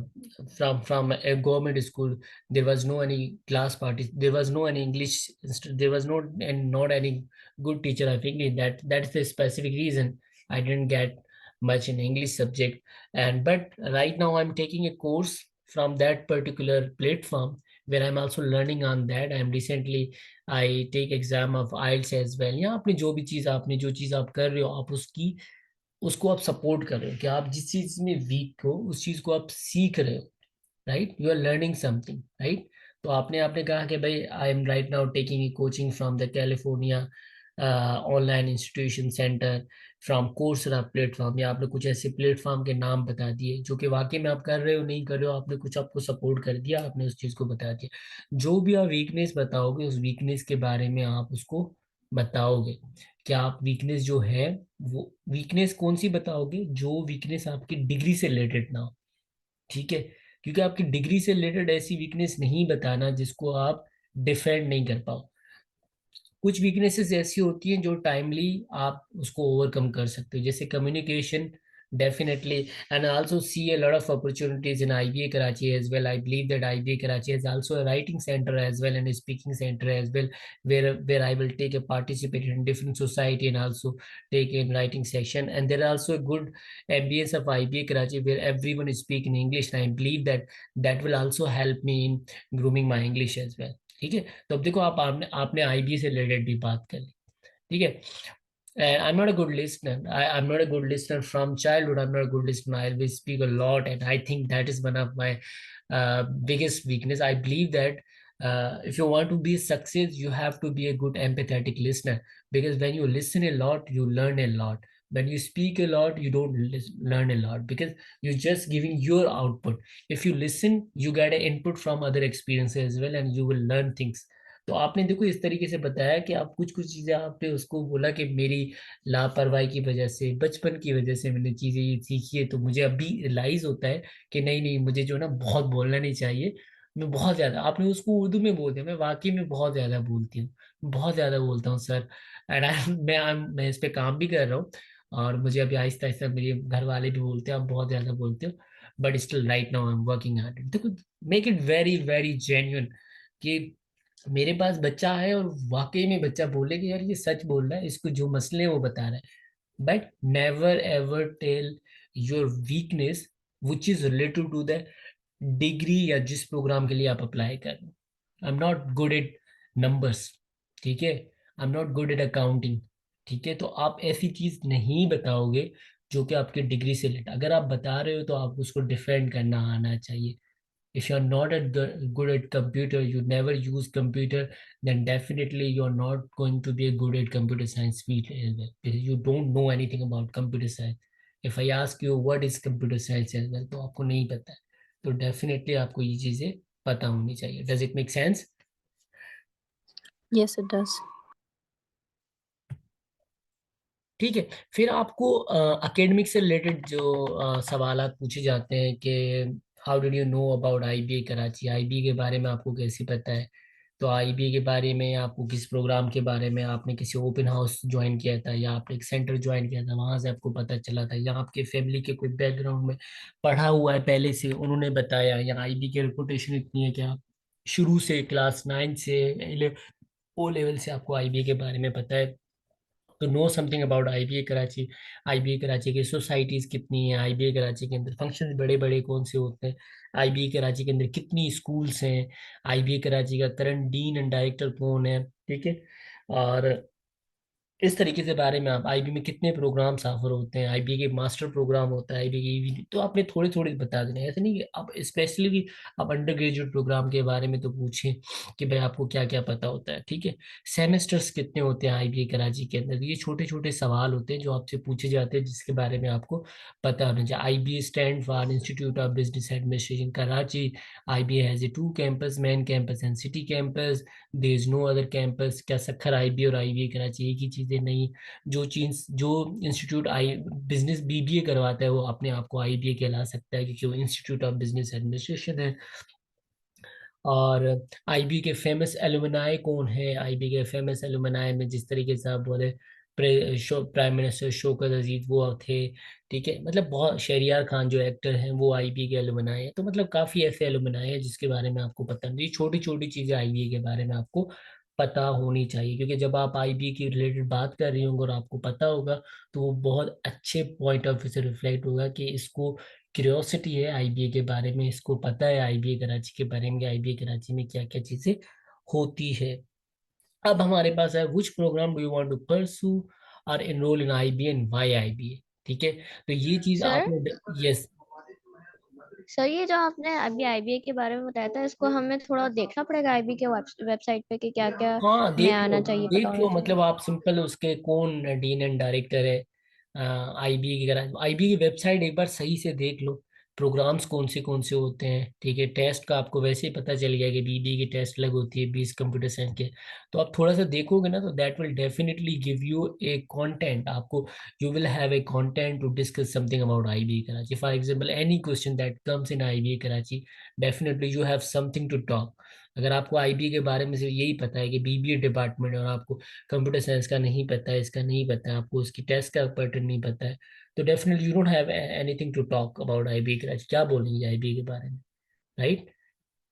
A: from a government school. There was no any class parties, there was no any English there was no, and not any good teacher. I think that's the specific reason I didn't get much in English subject. And but right now I'm taking a course from that particular platform, where I'm also learning on that. I'm recently I take exam of IELTS as well. या आपने जो भी चीज़ आपने जो चीज़ आप कर रहे हो, आप उसको आप सपोर्ट कर रहे हो कि आप जिस चीज में वीक हो उस चीज को आप सीख रहे हो, right, you are learning something, right. तो आपने आपने कहा कि भाई I am right now taking a coaching from the California online institution center, from Coursera platform, या आपने कुछ ऐसे प्लेटफॉर्म के नाम बता दिए जो कि वाकई में आप कर रहे हो नहीं कर रहे हो, आपने कुछ आपको सपोर्ट कर दिया, आपने उस चीज को बता दिया। जो भी आप वीकनेस बताओगे उस वीकनेस के बारे में आप उसको बताओगे। क्या आप वीकनेस जो है, वो वीकनेस कौन सी बताओगे? जो वीकनेस आपकी डिग्री से रिलेटेड ना हो, ठीक है। क्योंकि आपकी डिग्री से रिलेटेड ऐसी वीकनेस नहीं बताना जिसको आप डिफेंड नहीं कर पाओ। कुछ वीकनेसेस ऐसी होती हैं जो टाइमली आप उसको ओवरकम कर सकते हो, जैसे communication, definitely. And also C a lot of opportunities in IBA Karachi as well. I believe that IBA Karachi has also a writing center as well and a speaking center as well, where I will take a participate in different society and also take in writing section. And there are also a good ambience of IBA Karachi where everyone is speaking English, and I believe that that will also help me in grooming my English as well। ठीक है। तो अब देखो आपने आपने IB से related भी बात कर ली, ठीक है। And I'm not a good listener. I'm not a good listener from childhood. I'm not a good listener. I always speak a lot, and I think that is one of my biggest weakness. I believe that if you want to be success, you have to be a good empathetic listener. Because when you listen a lot, you learn a lot. When you speak a lot, you don't learn a lot, because you're just giving your output. If you listen, you get an input from other experiences as well, and you will learn things. तो आपने देखो इस तरीके से बताया कि आप कुछ कुछ चीजें आपने उसको बोला कि मेरी लापरवाही की वजह से, बचपन की वजह से मैंने चीजें ये सीखी है, तो मुझे अभी रियलाइज होता है कि नहीं नहीं, मुझे जो ना बहुत बोलना नहीं चाहिए। मैं बहुत ज्यादा, आपने उसको उर्दू में बोल दिया, मैं वाकई में बहुत ज्यादा बोलती हूँ, बहुत ज्यादा बोलता हूँ सर। एंड मैं इस पे काम भी कर रहा हूँ, और मुझे अभी आहिस्ता आहिस्ता मेरे घर वाले भी बोलते हैं आप बहुत ज्यादा बोलते हो। But still right now I am working hard. देखो, make it very very genuine कि मेरे पास बच्चा है और वाकई में बच्चा बोले कि यार ये सच बोल रहा है, इसको जो मसले हैं वो बता रहा है। But never ever tell your weakness which is related to the degree या जिस प्रोग्राम के लिए आप अप्लाई कर रहे हो। आई am not good at numbers, ठीक है, आई am not good at accounting, ठीक है। तो आप ऐसी चीज नहीं बताओगे जो कि आपकी डिग्री से रिलेटेड। अगर आप बता रहे हो तो आप उसको डिफेंड करना आना चाहिए, If you're not good at computer, you never use computer, then definitely you're not going to be good at computer science field as well, because you don't know anything about computer science. If I ask you what is computer science as well, तो आपको नहीं पता है, तो definitely आपको ये चीजें पता होनी चाहिए. Does it make sense?
B: Yes, it does.
A: ठीक है. फिर आपको एकेडमिक से रिलेटेड जो सवालात पूछे जाते हैं कि how did you know about IBA Karachi, IBA के बारे में आपको कैसे पता है. तो आईबीए के बारे में आपको किस प्रोग्राम के बारे में, आपने किसी ओपन हाउस ज्वाइन किया था या आपने एक सेंटर ज्वाइन किया था, वहां से आपको पता चला था, या आपके फैमिली के कोई बैकग्राउंड में पढ़ा हुआ है पहले से, उन्होंने बताया, या आईबी की रेपुटेशन इतनी है कि आप शुरू से क्लास 9 से ओ लेवल से आपको आईबीए के बारे में पता है. तो know something about IBA Karachi. IBA Karachi की सोसाइटीज कितनी है, आईबीए कराची के अंदर फंक्शंस बड़े बड़े कौन से होते हैं, आईबीए कराची के अंदर कितनी स्कूल्स हैं, आईबीए कराची का करंट डीन एंड डायरेक्टर कौन है. ठीक है. और इस तरीके से बारे में आप आईबी में कितने प्रोग्राम्स ऑफर होते हैं, आईबी के मास्टर प्रोग्राम होता है, आईबी के ईवी, तो आपने थोड़े थोड़े बता देना है. ऐसे नहीं कि आप स्पेशली कि आप अंडर ग्रेजुएट प्रोग्राम के बारे में तो पूछें कि भाई आपको क्या क्या पता होता है. ठीक है. सेमेस्टर्स कितने होते हैं आईबी कराची के अंदर, ये छोटे छोटे सवाल होते हैं जो आपसे पूछे जाते हैं, जिसके बारे में आपको पता होना चाहिए. IBA stand for institute of business administration Karachi. IBA has a 2 campus, main campus and city campus. There is no other campus. क्या सखर आईबी और आईबी कराची एक ही चीजें नहीं. जो इंस्टीट्यूट आई बिजनेस बीबीए करवाता है वो अपने आप को आईबीए कहला सकता है, क्योंकि वो इंस्टीट्यूट ऑफ बिजनेस एडमिनिस्ट्रेशन है. और आईबी के फेमस एलुमनाई कौन है, आईबी के फेमस एलुमनाई में जिस तरीके से आप बोले, प्राइम मिनिस्टर शौकत अजीज वो थे. ठीक है. मतलब बहुत, शहरियार खान जो एक्टर हैं वो आईबी के एलुमनाई है. तो मतलब काफी ऐसे एलुमनाई है जिसके बारे में आपको पता नहीं, छोटी छोटी चीजें आईबी के बारे में आपको पता होनी चाहिए, क्योंकि जब आप आईबी की रिलेटेड बात कर रही होंगे और आपको पता होगा, तो वो बहुत अच्छे पॉइंट ऑफ व्यू से रिफ्लेक्ट होगा कि इसको क्यूरियोसिटी है आईबीए के बारे में, इसको पता है आईबीए कराची के बारे में कि आईबीए कराची में क्या क्या चीजें होती है. अब हमारे पास है which program do you want to pursue और enrol in IBA and why IBA. ठीक है. तो ये चीज
B: सर,
A: आपने, यस.
B: सर ये जो आपने अभी आईबीए के बारे में बताया था, इसको हमें थोड़ा देखना पड़ेगा आईबी के वेबसाइट पे कि क्या क्या
A: हाँ
B: हमें
A: देख लो,
B: आना चाहिए, पता
A: देख
B: होना
A: लो.
B: चाहिए।
A: मतलब आप सिंपल उसके कौन डीन एंड डायरेक्टर है आईबी की, आईबी की वेबसाइट एक बार सही से देख लो, प्रोग्राम्स कौन से होते हैं. ठीक है. टेस्ट का आपको वैसे ही पता चल गया कि बीबी की टेस्ट अलग होती है, 20 कंप्यूटर साइंस के. तो आप थोड़ा सा देखोगे ना, तो that will definitely give you a content आपको. You will have a content to discuss something about IB Karachi. For example any question that comes in IB Karachi, definitely you have something to talk. अगर आपको IB के बारे में सिर्फ यही पता है कि बीबीए डिपार्टमेंट है, और आपको कंप्यूटर साइंस का नहीं पता है, इसका नहीं पता है, आपको उसकी टेस्ट का पैटर्न नहीं पता है, तो definitely you don't have anything to talk about IBA Karachi. क्या बोलेंगे आईबी के बारे में, राइट?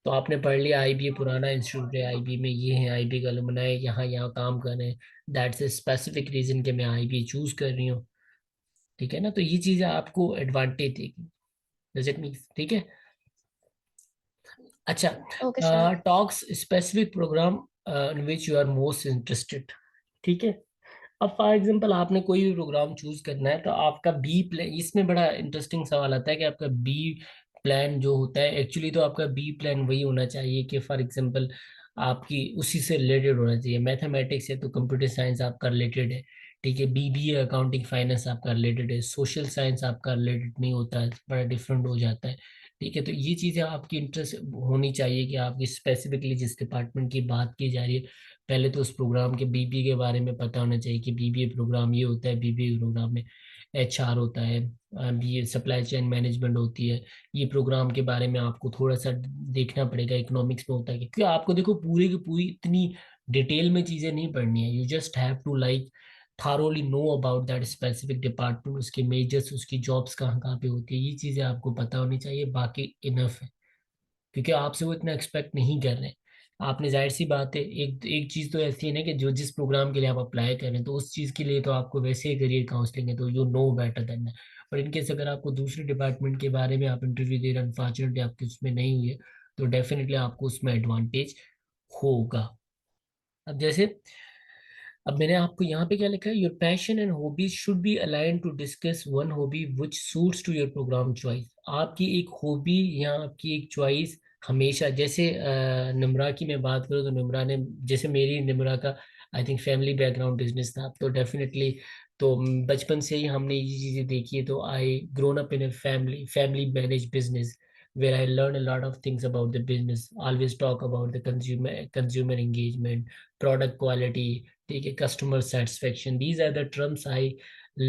A: तो आपने पढ़ लिया आईबी पुराना इंस्टीट्यूट है, आईबी में ये है, आईबी का अलुमनाई यहाँ यहाँ काम कर रहे हैं, दैट्स ए स्पेसिफिक रीजन कि मैं आईबी चूज कर रही हूँ. ठीक है ना. तो ये चीजें आपको एडवांटेज देगी. Does it mean? ठीक है. अच्छा.
B: Okay sir.
A: Talks specific program in which you are most interested. ठीक है. अब फॉर एग्जाम्पल आपने कोई भी प्रोग्राम चूज करना है, तो आपका बी प्लान, इसमें बड़ा इंटरेस्टिंग सवाल आता है कि आपका बी प्लान जो होता है, एक्चुअली तो आपका बी प्लान वही होना चाहिए कि फॉर एग्जाम्पल आपकी उसी से रिलेटेड होना चाहिए. मैथमेटिक्स है तो कंप्यूटर साइंस आपका रिलेटेड है. ठीक है. बीबीए अकाउंटिंग फाइनेंस आपका रिलेटेड है. सोशल साइंस आपका रिलेटेड नहीं होता है, बड़ा डिफरेंट हो जाता है. ठीक है. तो ये चीज़ें आपकी इंटरेस्ट होनी चाहिए कि आपकी स्पेसिफिकली जिस डिपार्टमेंट की बात की जा रही है, पहले तो उस प्रोग्राम के बीबीए के बारे में पता होना चाहिए कि बीबीए प्रोग्राम ये होता है, बीबीए प्रोग्राम में एचआर होता है, बी सप्लाई चेन मैनेजमेंट होती है. ये प्रोग्राम के बारे में आपको थोड़ा सा देखना पड़ेगा, इकोनॉमिक्स में होता है, क्योंकि आपको देखो पूरी की पूरी इतनी डिटेल में चीज़ें नहीं पढ़नी है. You just have to like thoroughly know about that specific department, उसके मेजर्स, उसकी जॉब्स कहाँ कहाँ पे होती है, ये चीज़ें आपको पता होनी चाहिए. बाकी इनफ है, क्योंकि आपसे वो इतना एक्सपेक्ट नहीं कर रहे हैं. आपने, जाहिर सी बात है, एक एक चीज तो ऐसी है ना कि जो जिस प्रोग्राम के लिए आप अप्लाई कर रहे हैं, तो उस चीज के लिए तो आपको वैसे ही करियर काउंसलिंग है, तो you know better than that. पर इनकेस अगर आपको दूसरे डिपार्टमेंट के बारे में आप इंटरव्यू दे रहे हैं, अनफॉर्चुनेटली आपकी उसमें नहीं हुई है, तो डेफिनेटली आपको उसमें एडवांटेज होगा. अब जैसे, अब मैंने आपको यहाँ पे क्या लिखा है, your passion and hobbies should be align to discuss one hobby which suits to your program choice. आपकी एक हॉबी या आपकी एक चॉइस हमेशा जैसे निम्रा की मैं बात करूँ तो निम्रा ने, जैसे मेरी निम्रा का I think family background business था, तो डेफिनेटली तो बचपन से ही हमने ये चीजें देखी है, तो I grown up in a family manage business where I learn a lot of things about the business. Always talk about the consumer engagement, product quality, ठीक है, customer satisfaction. These are the terms I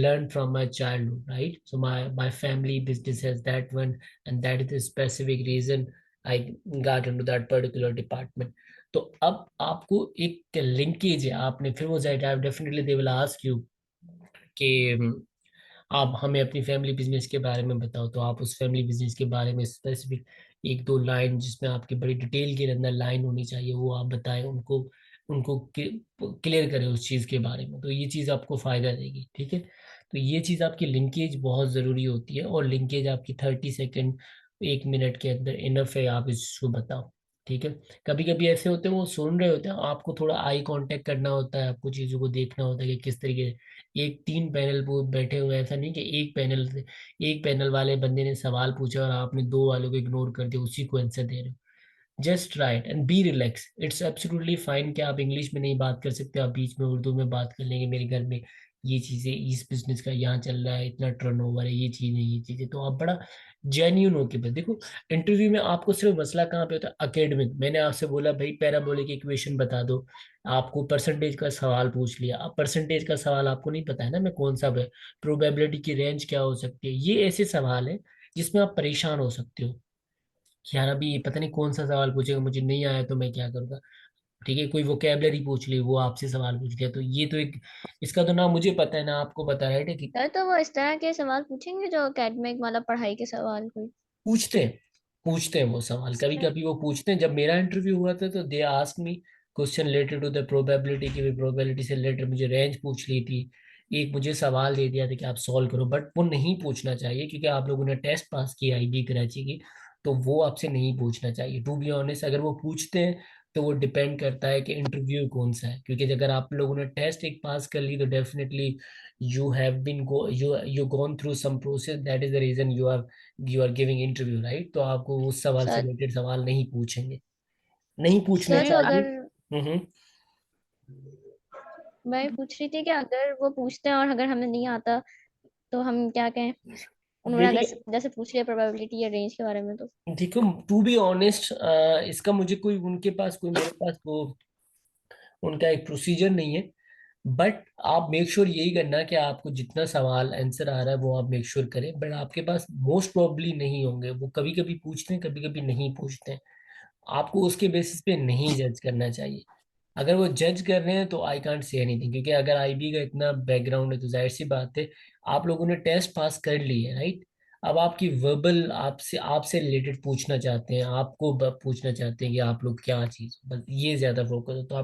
A: learned from my childhood, right? So my family business has that one, and that is the specific reason I got into that particular department. तो अब आपको एक linkage है, आपने फिर वो definitely they will ask you कि आप हमें अपनी फैमिली बिजनेस के बारे में बताओ, तो आप उस फैमिली बिजनेस के बारे में स्पेसिफिक एक दो लाइन, जिसमें आपकी बड़ी डिटेल के अंदर लाइन होनी चाहिए, वो आप बताएं उनको, उनको क्लियर करें उस चीज़ के बारे में, तो ये चीज़ आपको फायदा देगी। ठीक है, तो ये चीज़ आपकी लिंकेज बहुत ज़रूरी होती है, और लिंकेज आपकी 30 सेकेंड, 1 मिनट के अंदर इनफ है, आप इसको बताओ। ठीक है, कभी कभी ऐसे होते हैं वो सुन रहे होते हैं, आपको थोड़ा आई कांटेक्ट करना होता है, आपको चीज़ों को देखना होता है कि किस तरीके, एक 3 पैनल वो बैठे हुए हैं, ऐसा नहीं कि एक पैनल वाले बंदे ने सवाल पूछा और आपने दो वालों को इग्नोर कर दिया, उसी को आंसर दे रहे हो। Just right and be relax, it's absolutely fine कि आप इंग्लिश में नहीं बात कर सकते, आप बीच में उर्दू में बात कर लेंगे, मेरे घर में ये चीज़ें, इस बिजनेस का यहाँ चल रहा है, इतना टर्नओवर है, ये चीज़ है, ये चीज़ें, तो आप बड़ा जेन्यून होके बस देखो। इंटरव्यू में आपको सिर्फ मसला कहाँ पे होता है, अकेडमिक, मैंने आपसे बोला भाई पैराबोलिक इक्वेशन बता दो, आपको परसेंटेज का सवाल पूछ लिया, अब परसेंटेज का सवाल आपको नहीं पता है ना मैं कौन सा है, प्रोबेबिलिटी की रेंज क्या हो सकती है, ये ऐसे सवाल है जिसमें आप परेशान हो सकते हो कि यार अभी ये पता नहीं कौन सा सवाल पूछेगा, मुझे नहीं आया तो मैं क्या करूंगा। ठीक है, कोई वोकेबलरी पूछ ली, वो आपसे सवाल पूछ लिया, तो ये तो एक, इसका तो ना मुझे पता है ना आपको पता है, राइट, कि
B: सर तो वो इस तरह के सवाल पूछेंगे जो एकेडमिक मतलब पढ़ाई के सवाल कोई
A: पूछते हैं, पूछते हैं वो सवाल, कभी कभी वो पूछते हैं। जब मेरा इंटरव्यू हुआ था तो they ask me question related to the probability, की प्रोबेबिलिटी से रिलेटेड मुझे रेंज पूछ ली थी, एक मुझे सवाल दे दिया था कि आप सॉल्व करो, बट वो नहीं पूछना चाहिए क्योंकि आप लोगों ने टेस्ट पास किया आईबी कराची की, तो वो आपसे नहीं पूछना चाहिए टू बी ऑनेस्ट। अगर वो पूछते हैं तो वो डिपेंड करता है कि इंटरव्यू कौन सा है, क्योंकि अगर आप लोगों ने टेस्ट एक पास कर ली तो definitely you have been go you gone through some process, that is the reason you are giving interview, right, तो आपको उस सवाल से
B: सर।
A: रिलेटेड सवाल नहीं पूछेंगे, नहीं पूछने
B: सर तो
A: चाहिए।
B: अगर
A: हम्म।
B: मैं पूछ रही थी कि अगर वो पूछते हैं और अगर हमें नहीं आता तो हम क्या कहें, उन्होंने अगर
A: देखिए,
B: जैसे पूछ लिया प्रोबेबिलिटी या रेंज के बारे में तो।
A: देखो टू बी ऑनेस्ट, इसका मुझे कोई उनके पास कोई मेरे पास वो उनका एक प्रोसीजर नहीं है, बट आप मेक श्योर यही करना कि आपको जितना सवाल आंसर आ रहा है वो आप मेक श्योर करें, बट आपके पास मोस्ट प्रोबेबली नहीं होंगे, वो कभी कभी पूछते हैं, कभी कभी नहीं पूछते हैं, आपको उसके बेसिस पे नहीं जज करना चाहिए। अगर वो जज कर रहे हैं तो आई कांट से एनीथिंग, क्योंकि अगर आईबी का इतना बैकग्राउंड है तो जाहिर सी बात है, आप लोगों ने टेस्ट पास कर ली है, राइट। अब आपकी वर्बल आपसे आपसे रिलेटेड पूछना चाहते हैं, आपको पूछना चाहते हैं कि आप लोग क्या चीज, बस ये ज्यादा फोकस है, तो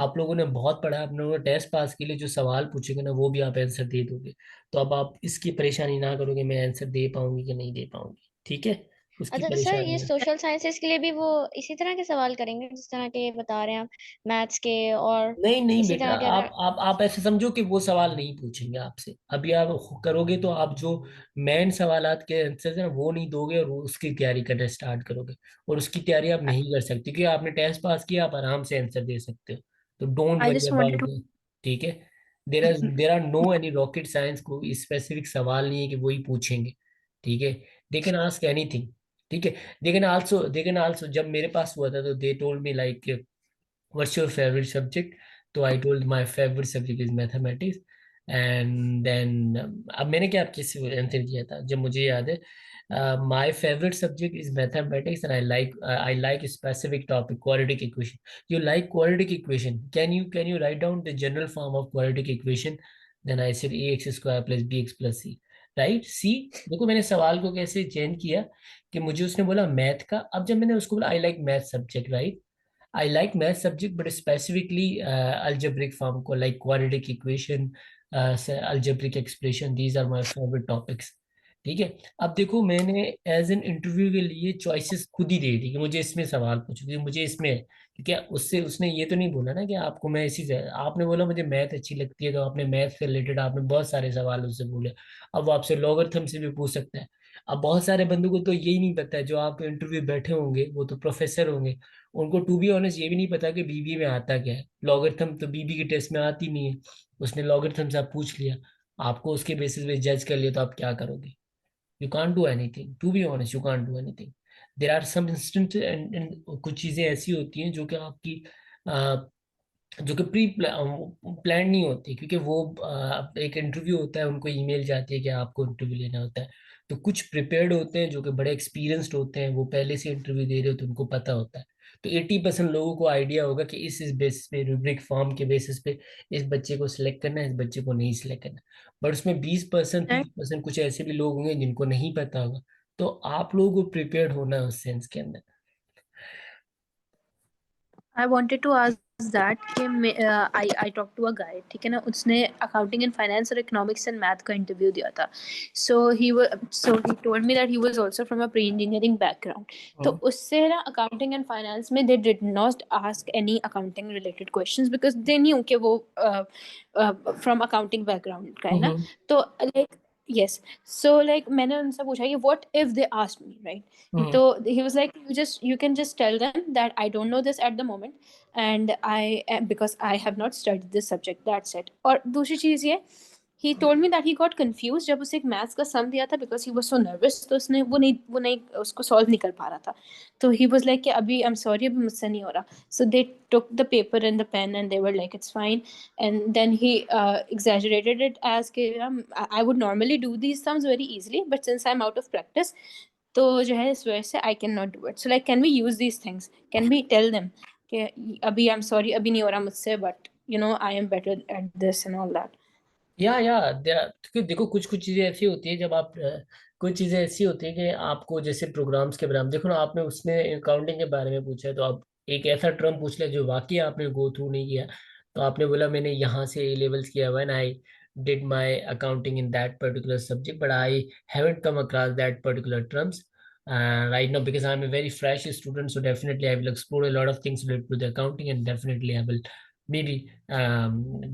A: आप लोगों ने बहुत पढ़ा, आप लोगों ने टेस्ट पास के लिए जो सवाल पूछेंगे ना वो भी आप आंसर दे दोगे, तो अब आप इसकी परेशानी ना करोगे मैं आंसर दे पाऊंगी कि नहीं दे पाऊंगी, ठीक है, उसकी
B: अच्छा तो सर ये
A: परेशानी है।
B: सोशल साइंसेस के लिए भी वो इसी तरह के सवाल करेंगे जिस तरह के ये बता रहे हैं आप, मैथ्स के और
A: नहीं नहीं
B: इसी
A: बेटा,
B: तरह के
A: आप ऐसे समझो कि वो सवाल नहीं पूछेंगे आपसे, अभी आप करोगे तो आप जो मेन सवालात के आंसर है वो नहीं दोगे और उसकी तैयारी करना स्टार्ट करोगे, और उसकी तैयारी आप नहीं कर सकते क्योंकि आपने टेस्ट पास किया, आप आराम से आंसर दे सकते हो, तो don't
B: I
A: worry
B: just wanted
A: about. ठीक है, there are no any rocket science, को स्पेसिफिक सवाल नहीं है कि वही पूछेंगे। ठीक है, दे कैन आस्क एनीथिंग। ठीक है, दे कैन आल्सो जब मेरे पास हुआ था तो they told me like what's your favorite subject, तो I told my favourite subject is mathematics, and then अब मैंने क्या किस आंसर किया था जब मुझे याद है, my favourite subject is mathematics and I like specific topic quadratic equation, you like quadratic equation, can you write down the general form of quadratic equation, then I said a x square plus b x plus c, right c. देखो मैंने सवाल को कैसे change किया कि मुझे उसने बोला मैथ का, अब जब मैंने उसको बोला I like math subject, right, I like math subject, but specifically algebraic form, like quadratic equation, algebraic expression. These are my favorite topics. ठीक है। अब देखो मैंने एज एन इंटरव्यू के लिए चॉइसेस खुद ही दे दी कि मुझे इसमें सवाल पूछो, क्योंकि मुझे इसमें है। क्योंकि उससे उसने ये तो नहीं बोला ना कि आपको मैं इसी से, आपने बोला मुझे मैथ अच्छी लगती है, तो आपने मैथ से रिलेटेड आपने बहुत सारे सवाल उससे बोले। अब वो आपसे लॉगरिथम से भी पूछ सकता है। अब बहुत सारे बंदों को तो यही नहीं पता है, जो आप इंटरव्यू बैठे होंगे वो तो प्रोफेसर होंगे, उनको टू बी ऑनेस्ट ये भी नहीं पता कि बीबी में आता क्या है। लॉगरिथम तो बीबी के टेस्ट में आती नहीं है। उसने लॉगरिथम से आप पूछ लिया, आपको उसके बेसिस पे जज कर लिया, तो आप क्या करोगे? You can't do anything, to be honest you can't do anything. There are some instances and कुछ चीजें ऐसी होती हैं जो कि आपकी जो कि प्री प्लान नहीं होती, क्योंकि वो एक इंटरव्यू होता है, उनको ईमेल जाती है कि आपको इंटरव्यू लेना होता है। तो कुछ प्रिपेयर्ड होते हैं जो कि बड़े एक्सपीरियंस्ड होते हैं, वो पहले से इंटरव्यू दे रहे होते हैं, उनको पता होता है। तो 80% लोगों को आइडिया होगा कि इस बेसिस पे, रूब्रिक फॉर्म के बेसिस पे इस बच्चे को सिलेक्ट करना है, इस बच्चे को नहीं सिलेक्ट करना। बट उसमें 20% 30% कुछ ऐसे भी लोग होंगे जिनको नहीं पता होगा। तो आप लोगों को प्रिपेयर्ड होना है उस सेंस के अंदर।
C: I wanted to ask that कि आई टॉक टू अ गाय, ठीक है ना, उसने अकाउंटिंग एंड फाइनेंस और इकोनॉमिक्स एंड मैथ का इंटरव्यू दिया था। So he told me that he was also from a pre engineering background. तो उससे ना अकाउंटिंग एंड फाइनेंस में they did not ask any accounting related questions because they knew कि वो from accounting background का है ना।
A: हम्म।
C: तो लाइक यस, सो लाइक मैंने उनसे पूछा कि what if they ask me, right?
A: Hmm.
C: तो he was like, you can just tell them that I don't know this at the moment, and I am, because I have not studied this subject, that's it. और दूसरी चीज ये, he told me that he got confused जब उसे एक maths का सम दिया था because he was so nervous, तो उसने वो नहीं उसको सॉल्व नहीं कर पा रहा था। तो he was like कि अभी I'm sorry, अभी मुझसे नहीं हो रहा। So they took the paper and the pen and they were like it's fine, and then he exaggerated it as कि I would normally do these sums very easily, but since I'm out of practice, तो जो है इस वजह से I can not do it. So like can we use these things, can we tell them कि अभी I am sorry, अभी नहीं हो रहा मुझसे, but you know I am better at this and all that.
A: या क्योंकि देखो कुछ कुछ चीजें ऐसी होती है जब आप कुछ चीजें ऐसी होती है कि आपको जैसे प्रोग्राम्स के बारे में देखो ना, आपने उसने अकाउंटिंग के बारे में पूछा है, तो आप एक ऐसा टर्म पूछ लिया जो वाकई आपने गो थ्रू नहीं किया। तो आपने बोला मैंने यहाँ से ए लेवल्स किया हुआ, and I did my accounting in that particular subject, but I haven't come across that particular terms right now because I'm a very fresh student. So definitely I will explore a lot of things related to the accounting, and definitely I will maybe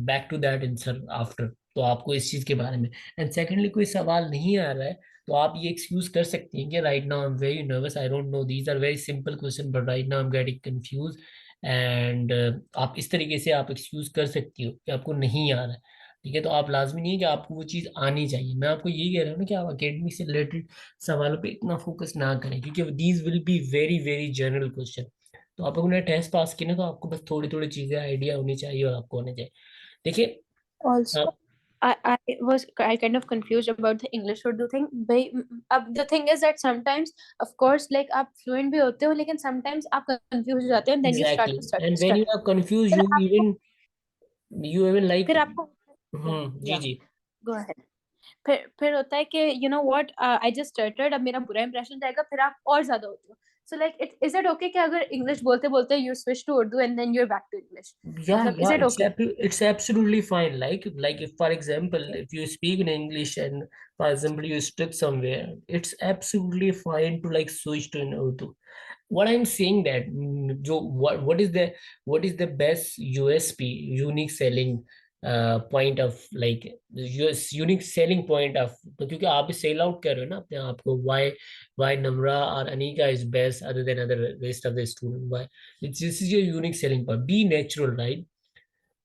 A: back to that answer after. तो आपको इस चीज के बारे में, and secondly कोई सवाल नहीं आ रहा है, तो आप ये एक्सक्यूज कर सकती हैं कि right now I am very nervous, I don't know, these are very simple question but right now I am getting confuse. And आप इस तरीके से आप एक्सक्यूज कर सकती हो कि आपको नहीं आ रहा है। ठीक है, तो आप लाजमी नहीं है कि आपको वो चीज़ आनी चाहिए। मैं आपको यही कह रहा हूँ ना कि आप अकेडमिक से रिलेटेड सवालों पे इतना फोकस ना करें, क्योंकि these will be very very general question. तो आप लोगों ने टेस्ट पास किया ना, तो आपको बस थोड़ी थोड़ी चीज़ें आइडिया होनी चाहिए और आपको होने चाहिए। देखिए
C: Also,
A: आप
C: I kind of confused about the English Urdu thing. अब the thing is that sometimes, of course, like आप fluent भी होते हो, लेकिन sometimes आप confused हो जाते हो and then you start
A: exactly,
C: to
A: and when you
C: stutter.
A: Are confuse
C: फिर आपको
A: यू इवन लाइक।
C: फिर आपको
A: जी
C: या
A: जी।
C: Go ahead. फिर होता है कि you know what, I just started, अब मेरा बुरा इंप्रेशन जाएगा, फिर आप और ज्यादा होते हो। So like it is it okay कि अगर इंग्लिश बोलते बोलते you switch to Urdu and then you are back to English,
A: Yeah,
C: मतलब is
A: yeah,
C: it okay?
A: it's absolutely fine. Like if for example, if you speak in English and for example you stuck somewhere, it's absolutely fine to like switch to an Urdu. What I'm saying that what is the best USP, unique selling point of like US unique selling point of, तो क्योंकि आप sell out कर रहे हो ना अपने आप को, why Namra or Anika is best other than other rest of the student, why it's this is your unique selling point, be natural, right?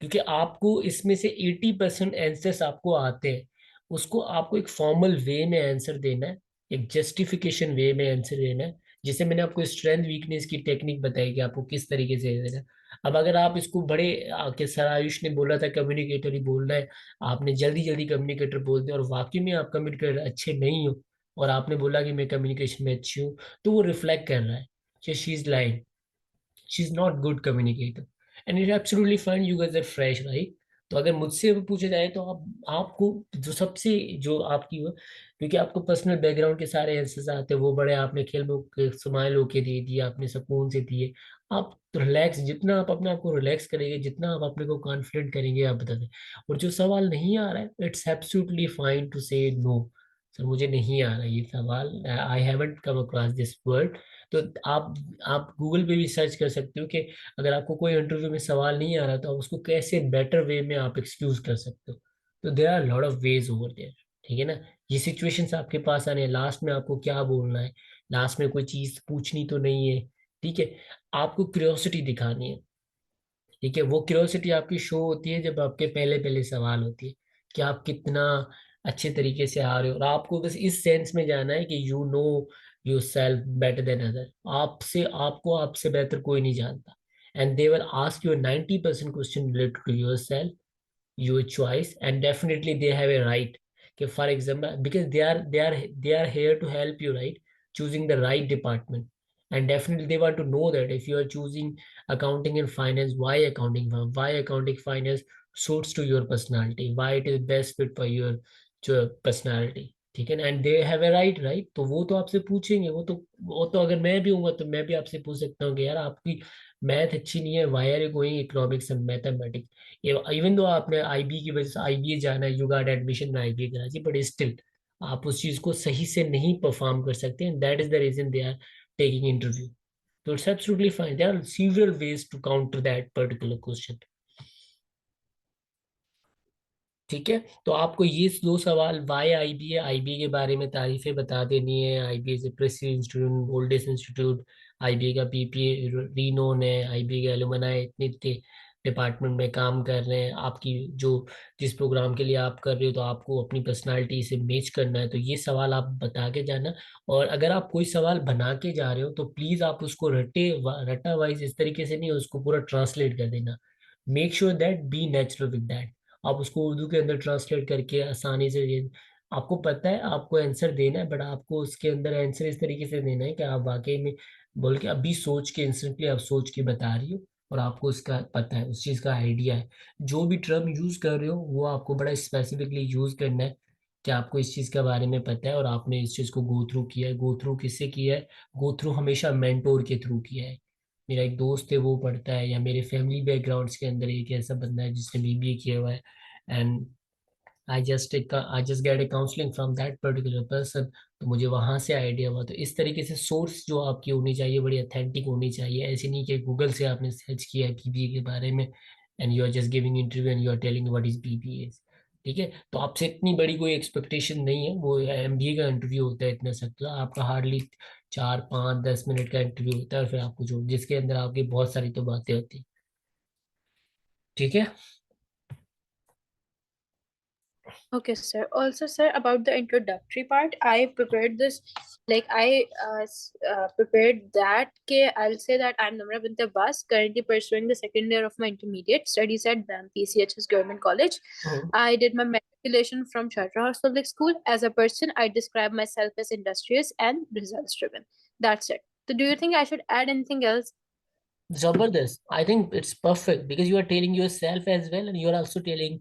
A: क्योंकि आपको इसमें से 80% आंसर्स आपको आते हैं, उसको आपको एक फॉर्मल वे में आंसर देना है, एक जस्टिफिकेशन वे में आंसर देना है, जिसे मैंने आपको स्ट्रेंथ वीकनेस की टेक्निक बताई कि आपको किस तरीके से देना है। अब अगर आप इसको बड़े आके सर आयुष ने बोला था कम्युनिकेटर ही बोलना है, आपने जल्दी जल्दी कम्युनिकेटर बोल दिया और वाकई में आप कम्युनिकेटर अच्छे नहीं हो, और आपने बोला कि मैं कम्युनिकेशन में अच्छी हूँ, तो वो रिफ्लेक्ट कर रहा है कि she is lying, she's not good communicator, and it's absolutely fine, you guys are fresh, right? तो अगर मुझसे भी पूछा जाए तो आप आपको जो सबसे जो आपकी वो, क्योंकि आपको पर्सनल बैकग्राउंड के सारे आंसर्स आते हैं, वो बड़े आपने खेल में स्माइल होके दे दिए, आपने सुकून से दिए। आप रिलैक्स, जितना आप अपने आप को रिलैक्स करेंगे, जितना आप अपने को कॉन्फिडेंट करेंगे, आप बता दें। और जो सवाल नहीं आ रहा है, इट्स एब्सोल्युटली फाइन टू से नो, सर मुझे नहीं आ रहा ये सवाल, I haven't come across this word. तो आप गूगल पे भी सर्च कर सकते हो कि अगर आपको कोई इंटरव्यू में सवाल नहीं आ रहा तो आप उसको कैसे बेटर वे में आप एक्सक्यूज कर सकते हो। तो there are lot of ways over there, ठीक है ना। ये सिचुएशंस आपके पास आने हैं, लास्ट में आपको क्या बोलना है, लास्ट में कोई चीज पूछनी तो नहीं है, ठीक है। आपको क्यूरियोसिटी दिखानी है, ठीक है। वो क्यूरियोसिटी आपकी शो होती है जब आपके पहले पहले सवाल होती है कि आप कितना अच्छे तरीके से आ रहे हो, और आपको बस इस सेंस में जाना है कि you know yourself better than other. आपसे बेहतर कोई नहीं जानता। And they will ask you 90% question related to yourself, your choice, and definitely they have a right. Okay, for example, because they are here to help you, right, choosing the right department. And definitely they want to know that if you are choosing accounting and finance, why accounting firm, why accounting finance suits to your personality, why it is best fit for your personality, ठीक है ना। And they have a right, तो वो तो आपसे पूछेंगे, वो तो अगर मैं भी हूँ तो मैं भी आपसे पूछ सकता हूँ कि यार आपकी मैथ अच्छी नहीं है, why are you going economics and mathematics. Even though आपने आईबी की वजह से आईबीए जाना है, यू गॉट एडमिशन में आईबीए कराची, बट स्टिल आप उस चीज को सही से नहीं परफॉर्म कर सकते, and that is the reason they are taking interview. तो it's absolutely fine, there are several ways to counter that particular question, ठीक है। तो आपको ये दो सवाल, वाई आईबीए, आईबीए के बारे में तारीफें बता देनी है, आईबीए से Prestige institute, oldest institute, IBA का पीपीए रीनोन है, आईबीए के एलुमनाई इतने इतने डिपार्टमेंट में काम कर रहे हैं, आपकी जो जिस प्रोग्राम के लिए आप कर रहे हो तो आपको अपनी पर्सनालिटी से मैच करना है, तो ये सवाल आप बता के जाना। और अगर आप कोई सवाल बना के जा रहे हो तो प्लीज आप उसको रटा वाइज इस तरीके से नहीं, उसको पूरा ट्रांसलेट कर देना। Make sure that be natural with that. आप उसको उर्दू के अंदर ट्रांसलेट करके आसानी से आपको पता है आपको आंसर देना है, बट आपको उसके अंदर आंसर इस तरीके से देना है कि आप वाकई में बोल के अभी सोच के इंस्टेंटली आप सोच के बता रही हो, और आपको उसका पता है, उस चीज़ का आइडिया है। जो भी टर्म यूज कर रहे हो वो आपको बड़ा स्पेसिफिकली यूज करना है कि आपको इस चीज़ के बारे में पता है और आपने इस चीज़ को गो थ्रू किया है। गो थ्रू किससे किया है? गो थ्रू हमेशा मेंटोर के थ्रू किया है। मेरा एक दोस्त है वो पढ़ता है, या मेरे फैमिली बैकग्राउंड्स के अंदर एक ऐसा बंदा है जिसने बीबीए किया हुआ है, and I just get A counselling from that particular person. तो मुझे वहां से आइडिया हुआ। तो इस तरीके से सोर्स जो आपकी होनी चाहिए बड़ी अथेंटिक होनी चाहिए, ऐसे नहीं कि गूगल से आपने सर्च किया बीबीए के बारे में and you are just giving interview and you are telling what is BBA, ठीक है। तो आपसे इतनी बड़ी कोई एक्सपेक्टेशन नहीं है, वो एमबीए का इंटरव्यू होता है इतना सकता आपका हार्डली 4 5 10 मिनट का इंटरव्यू होता है, और फिर आपको जो जिसके अंदर आपकी बहुत सारी तो बातें होती हैं, ठीक है।
C: Okay, sir. Also, sir, about the introductory part, I prepared this, like prepared that. I'll say that I'm Namra Bint Abbas, currently pursuing the second year of my intermediate studies at BAM PCHS Government College. I did my matriculation from Charterhouse Public School. As a person, I describe myself as industrious and results driven. That's it. So, do you think I should add anything else?
A: Zabardast. I think it's perfect because you are telling yourself as well, and you are also telling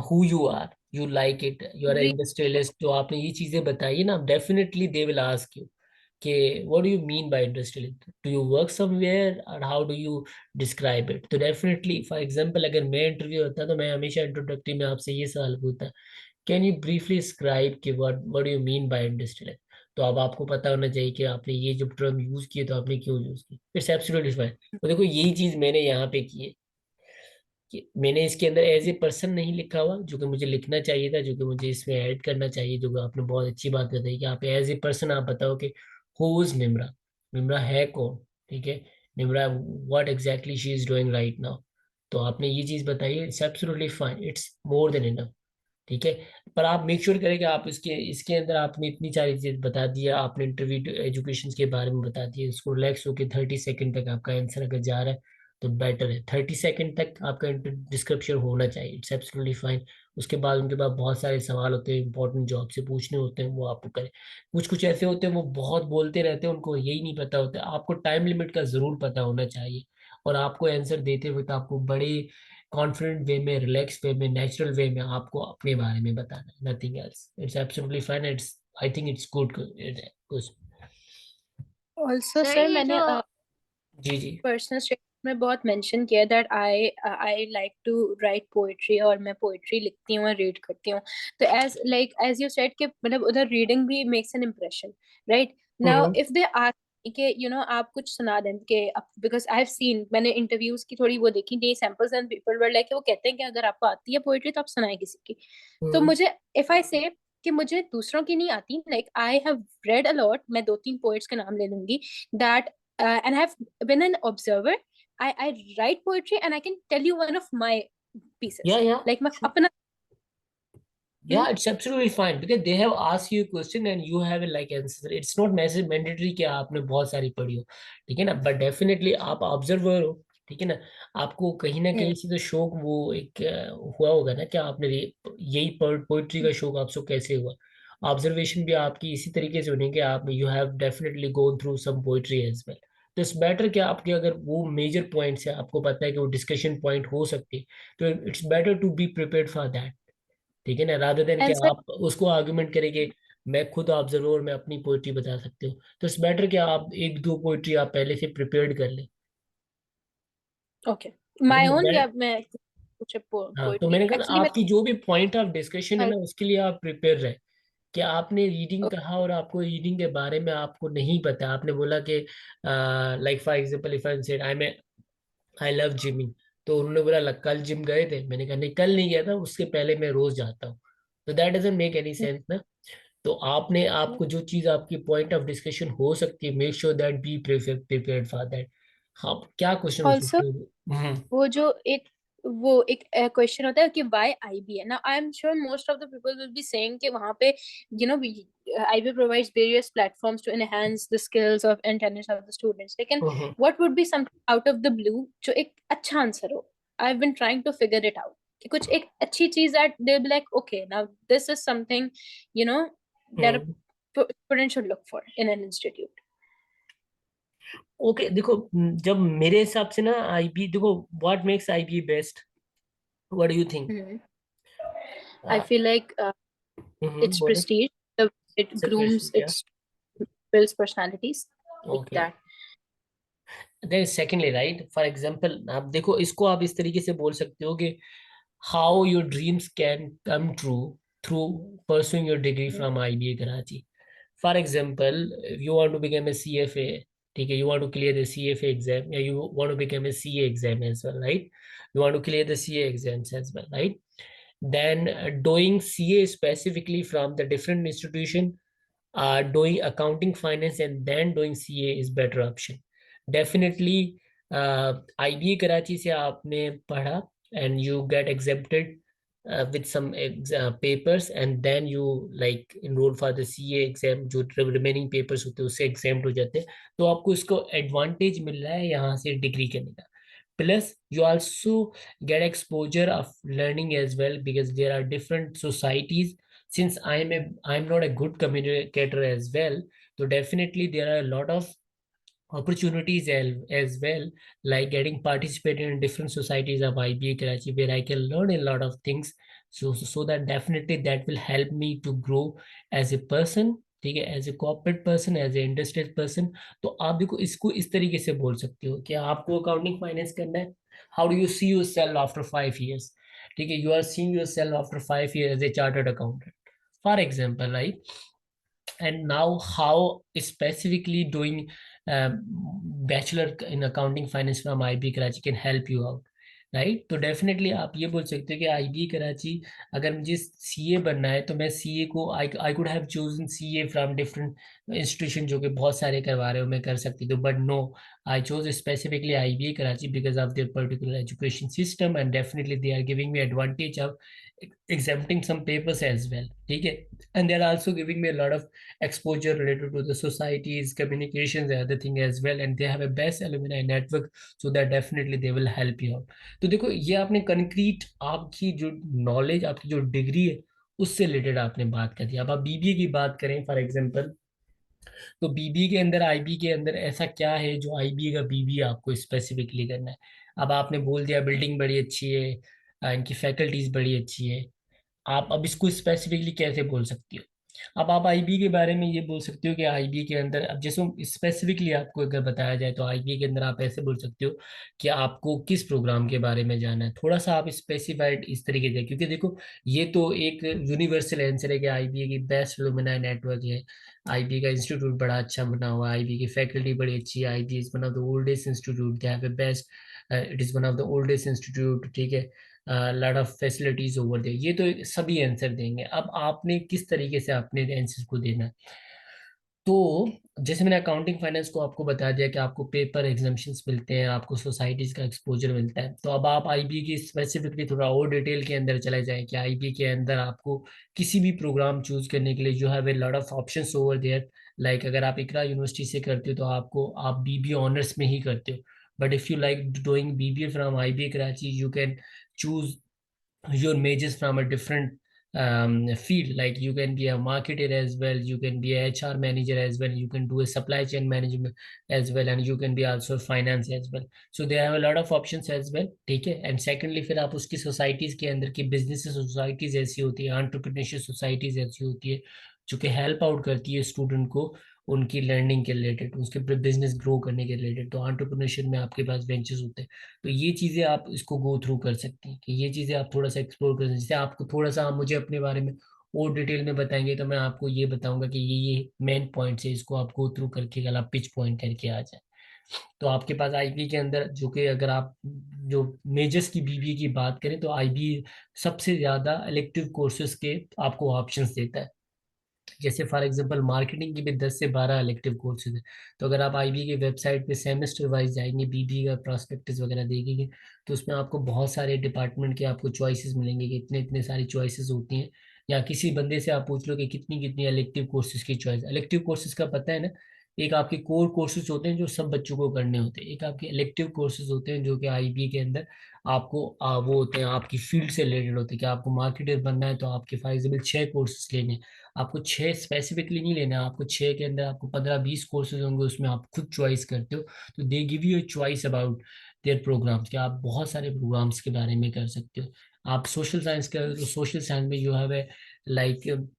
A: who you are. You like it. You are an industrialist. तो आपने ये चीजें बताई ना, definitely they will ask you कि what do you mean by industrialist? Do you work somewhere or how do you describe it? तो definitely, for example, अगर मैं इंटरव्यू होता तो मैं हमेशा इंट्रोडक्टरी में आपसे ये सवाल पूछता, कैन यू ब्रीफली describe कि what do you mean by industrialist? तो अब आपको पता होना चाहिए कि आपने ये जो टर्म यूज किए तो आपने क्यों यूज की। It's absolutely fine. तो देखो यही चीज मैंने यहाँ पे की है कि मैंने इसके अंदर एज ए पर्सन नहीं लिखा हुआ, जो कि मुझे लिखना चाहिए था, जो कि मुझे इसमें ऐड करना चाहिए, जो कि आपने बहुत अच्छी बात बताई कि आप एज ए पर्सन आप बताओ कि हु इज निम्रा, निम्रा है कौन, ठीक है। Nimra what exactly she is doing right now. तो आपने ये चीज बताई, it's absolutely fine, it's more than enough, ठीक है। पर आप मेक श्योर करें कि आप इसके इसके अंदर आपने इतनी सारी चीज बता दिया, आपने इंटरव्यू एजुकेशन के बारे में बता दिया, इसको रिलैक्स होकर 30 सेकंड तक आपका आंसर अगर जा रहा है तो बेटर है। 30 सेकंड तक आपका डिस्क्रिप्शन होना चाहिए, इट्स एब्सोल्युटली फाइन। उसके बाद उनके पास बहुत सारे सवाल होते हैं इंपॉर्टेंट जो आपसे पूछने होते हैं, वो आपको करें। कुछ कुछ ऐसे होते हैं वो बहुत बोलते रहते हैं, उनको यही नहीं पता होता। आपको टाइम लिमिट का जरूर पता होना चाहिए, और आपको आंसर देते हुए तो आपको बड़े कॉन्फिडेंट वे में, रिलैक्स वे में, नेचुरल वे में आपको अपने बारे में बताना है, nothing else. It's absolutely fine, it's I think it's good good.
C: Also,
B: sir
C: sir,
B: ये
C: मैंने
B: जो
A: जी जी।
C: personal मैं बहुत मेंशन किया that I like to write poetry, और मैं पोएट्री लिखती हूँ और रीड करती हूँ। तो एज यू सेड कि मतलब उधर रीडिंग भी makes an impression, right? Now
A: hmm.
C: If they ask कि आप कुछ सुना दें कि, बिकॉज आई हैव सीन, मैंने इंटरव्यूज की थोड़ी वो देखी थी samples, and people were like, वो कहते हैं कि अगर आपको आती है पोएट्री तो आप सुनाए किसी की। तो
A: हम्म।
C: मुझे, इफ आई से कि मुझे दूसरों की नहीं आती, like I have read a lot, मैं 2-3 पोएट्स के नाम ले लूंगी, that and have been an observer. I write poetry and I can tell you one of my pieces.
A: Yeah, yeah,
C: Like मैं
A: sure.
C: अपना
A: Yeah, it's absolutely fine because they have asked you a question and you have a like answer. It's not necessarily mandatory कि आपने बहुत सारी पढ़ी हो, ठीक है ना, बट डेफिनेटली आप ऑब्जर्वर हो, ठीक है ना। आपको कहीं ना कहीं से तो शौक वो एक हुआ होगा ना कि आपने यही पोइट्री का शौक आपको कैसे हुआ। ऑब्जर्वेशन भी आपकी इसी तरीके से होनी कि आप you have definitely gone through some poetry as well. तो इट्स बेटर कि आपके अगर वो मेजर पॉइंट्स है आपको पता है कि वो डिस्कशन पॉइंट हो सकती है, तो it's better to be prepared for that, ठीक है ना, रादर देन कि
C: and sir,
A: आप उसको आर्गुमेंट करेंगे मैं खुद ऑब्जर्वर मैं अपनी पोइट्री बता सकती हूँ। तो इट्स बेटर कि आप एक दो पोइट्री आप पहले से प्रिपेयर्ड कर लें,
C: okay,
A: ठीक
C: my
A: है
C: own,
A: मैं।
C: या मैं कुछ
A: हाँ, तो
C: पोएट्री
A: मैंने कहा
C: एक्चुअली मैं
A: आपकी जो भी पॉइंट ऑफ डिस्कशन है
C: हर
A: ना उसके लिए आप प्रिपेयर रहे कि आपने रीडिंग कहा और आपको रीडिंग के बारे में आपको नहीं पता, आपने बोला कि like for example if I said I love gymming, तो उन्होंने बोला कल जिम गए थे, मैंने कहा नहीं कल नहीं गया था, उसके पहले मैं रोज जाता हूँ, तो that doesn't make any sense ना। तो आपने आपको जो चीज आपकी पॉइंट ऑफ डिस्कशन हो सकती है make sure that B prepared for that. हाँ, क्या क्वेश्चन हो
C: also
A: सकते हो?
C: वो जो एक वो एक क्वेश्चन होता है कि व्हाई आईबी है ना, I am sure most of the people will be saying कि वहां पे IB provides various platforms to enhance the skills of and talents of the students, लेकिन
A: hmm.
C: What would be something out of the blue जो एक अच्छा answer हो? I have been trying to figure it out कि कुछ एक अच्छी चीज that they be like okay now this is something you know that
A: hmm.
C: a student should look for in an institute.
A: Okay, देखो जब मेरे हिसाब से ना आईबी, देखो what makes IB best, what do you think?
C: Hmm. I feel like it's
A: बोले
C: prestige. It grooms,
A: क्या?
C: it builds personalities like
A: okay,
C: that.
A: Then secondly right, for example आप देखो इसको आप इस तरीके से बोल सकते हो कि how your dreams can come true through pursuing your degree from IBA Karachi. For example you want to become a CFA, ठीक है, you want to clear the CFA exam या you want to become a CA exam as well, right, you want to clear the CA exams as well, right? Then doing CA specifically from the different institution, doing accounting finance and then doing CA is better option. Definitely IBA Karachi से आपने पढ़ा and you get exempted with some papers and then you like enroll for the CA exam, जो remaining papers होते हैं उससे exempt हो जाते हैं, तो आपको इसको advantage मिल रहा है यहाँ से डिग्री करने का। Plus, you also get exposure of learning as well because there are different societies. Since I'm not a good communicator as well, so definitely there are a lot of opportunities as well, like getting participated in different societies of IBA Karachi, where I can learn a lot of things. So that definitely that will help me to grow as a person, ठीक है, as a corporate person, as a industrial person. तो आप देखो इसको इस तरीके से बोल सकते हो कि आपको अकाउंटिंग फाइनेंस करना है, how do you see yourself after 5 years, ठीक है, you are seeing yourself after 5 years as a chartered accountant for example, right? And now how specifically doing bachelor in accounting finance from IB Karachi can help you out, right? तो definitely आप ये बोल सकते हो कि IB Karachi अगर मुझे CA बनना है तो मैं सीए को I could have chosen CA from different institution जो कि बहुत सारे करवा रहे हो, मैं कर सकती थी, but no, I chose specifically IBA Karachi because of their particular education system and definitely they are giving me advantage of exempting some papers as well, ठीक है, and they're also giving me a lot of exposure related to the societies, communications, and other thing as well, and they have a best alumni network, so that definitely they will help you out. तो देखो ये आपने concrete आपकी जो knowledge आपकी जो degree है उससे रिलेटेड आपने बात कर दी। अब आप बीबीए की बात करें फॉर एग्जांपल, तो बीबीए के अंदर आईबी के अंदर ऐसा क्या है जो आईबीए का बीबीए आपको स्पेसिफिकली करना है? अब आपने बोल दिया बिल्डिंग बड़ी अच्छी है, इनकी फैकल्टीज बड़ी अच्छी है, आप अब इसको स्पेसिफिकली कैसे बोल सकती हो? अब आप आईबी के बारे में ये बोल सकते हो कि आईबी के अंदर, अब जैसे स्पेसिफिकली आपको अगर बताया जाए तो आईबी के अंदर आप ऐसे बोल सकते हो कि आपको किस प्रोग्राम के बारे में जानना है। थोड़ा सा आप स्पेसिफाइड इस तरीके से, क्योंकि देखो ये तो एक यूनिवर्सल आंसर है कि आईबी की बेस्ट लुमिनाई नेटवर्क है, आईबी का इंस्टीट्यूट बड़ा अच्छा बना हुआ है, आईबी की फैकल्टी बड़ी अच्छी है, IBA is one of the oldest institute, they have best, it is one of the oldest institute, ठीक है, lot of facilities over there. ये तो सभी आंसर देंगे। अब आपने किस तरीके से अपने आंसर को देना है। तो जैसे मैंने अकाउंटिंग फाइनेंस को आपको बता दिया कि आपको पेपर एग्जाम्पशंस मिलते हैं, आपको सोसाइटीज का एक्सपोजर मिलता है। तो अब आप आईबी की स्पेसिफिकली थोड़ा और डिटेल के अंदर चले जाएं कि आईबी के अंदर आपको किसी भी प्रोग्राम चूज करने के लिए जो है lot of options over there. Like अगर आप इकरा यूनिवर्सिटी से करते हो तो आपको आप बीबीए ऑनर्स में ही करते हो, but if you like doing BBA from IB Karachi you can choose your majors from a different field. Like you can be a marketer as well, you can be a HR manager as well, you can do a supply chain management as well, and you can be also finance as well. So they have a lot of options as well, ठीक है। And secondly फिर आप उसकी societies के अंदर की business societies ऐसी होती है, एंटरप्रेन्योरशिप सोसाइटीज ऐसी होती है जो कि हेल्प आउट करती है स्टूडेंट को उनकी लर्निंग के रिलेटेड, उसके बिजनेस ग्रो करने के रिलेटेड। तो एंटरप्रेन्योरशिप में आपके पास वेंचर्स होते हैं। तो ये चीजें आप इसको गो थ्रू कर सकती हैं कि ये चीजें आप थोड़ा सा एक्सप्लोर कर सकते हैं। जैसे आपको थोड़ा सा आप मुझे अपने बारे में और डिटेल में बताएंगे तो मैं आपको ये बताऊंगा कि ये मेन पॉइंट्स है, इसको आप गो थ्रू करके कल आप पिच पॉइंट करके आ जाए। तो आपके पास आईबी के अंदर जो कि अगर आप जो मेजर्स की बीबी की बात करें तो आईबी सबसे ज्यादा इलेक्टिव कोर्सेज के आपको ऑप्शंस देता है। जैसे फॉर एग्जांपल मार्केटिंग की भी 10 से 12 इलेक्टिव कोर्सेज है। तो अगर आप आईबी की वेबसाइट पे सेमेस्टर वाइज जाएंगे, बीबी का प्रोस्पेक्टस वगैरह देखेंगे, तो उसमें आपको बहुत सारे डिपार्टमेंट के आपको चॉइसेस मिलेंगे कि इतने इतने सारी चॉइसेस होती हैं। या किसी बंदे से आप पूछ लो कि कितनी कितनी इलेक्टिव कोर्सेज की चॉइस। इलेक्टिव कोर्सेज का पता है ना, एक आपके कोर कोर्सेज होते हैं जो सब बच्चों को करने होते हैं, एक आपके इलेक्टिव कोर्सेज होते हैं जो कि आईबी के अंदर आपको वो होते हैं आपकी फील्ड से रिलेटेड होते हैं। कि आपको मार्केटर बनना है तो आपके फॉर एग्जाम्पल 6 कोर्सेज लेने, आपको 6 स्पेसिफिकली नहीं लेना है, आपको 6 के अंदर आपको 15-20 कोर्सेज होंगे, उसमें आप खुद चॉइस करते हो। तो they give you choice about their programs, कि आप बहुत सारे प्रोग्राम्स के बारे में कर सकते हो। आप सोशल साइंस कर तो सोशल साइंस में you have a like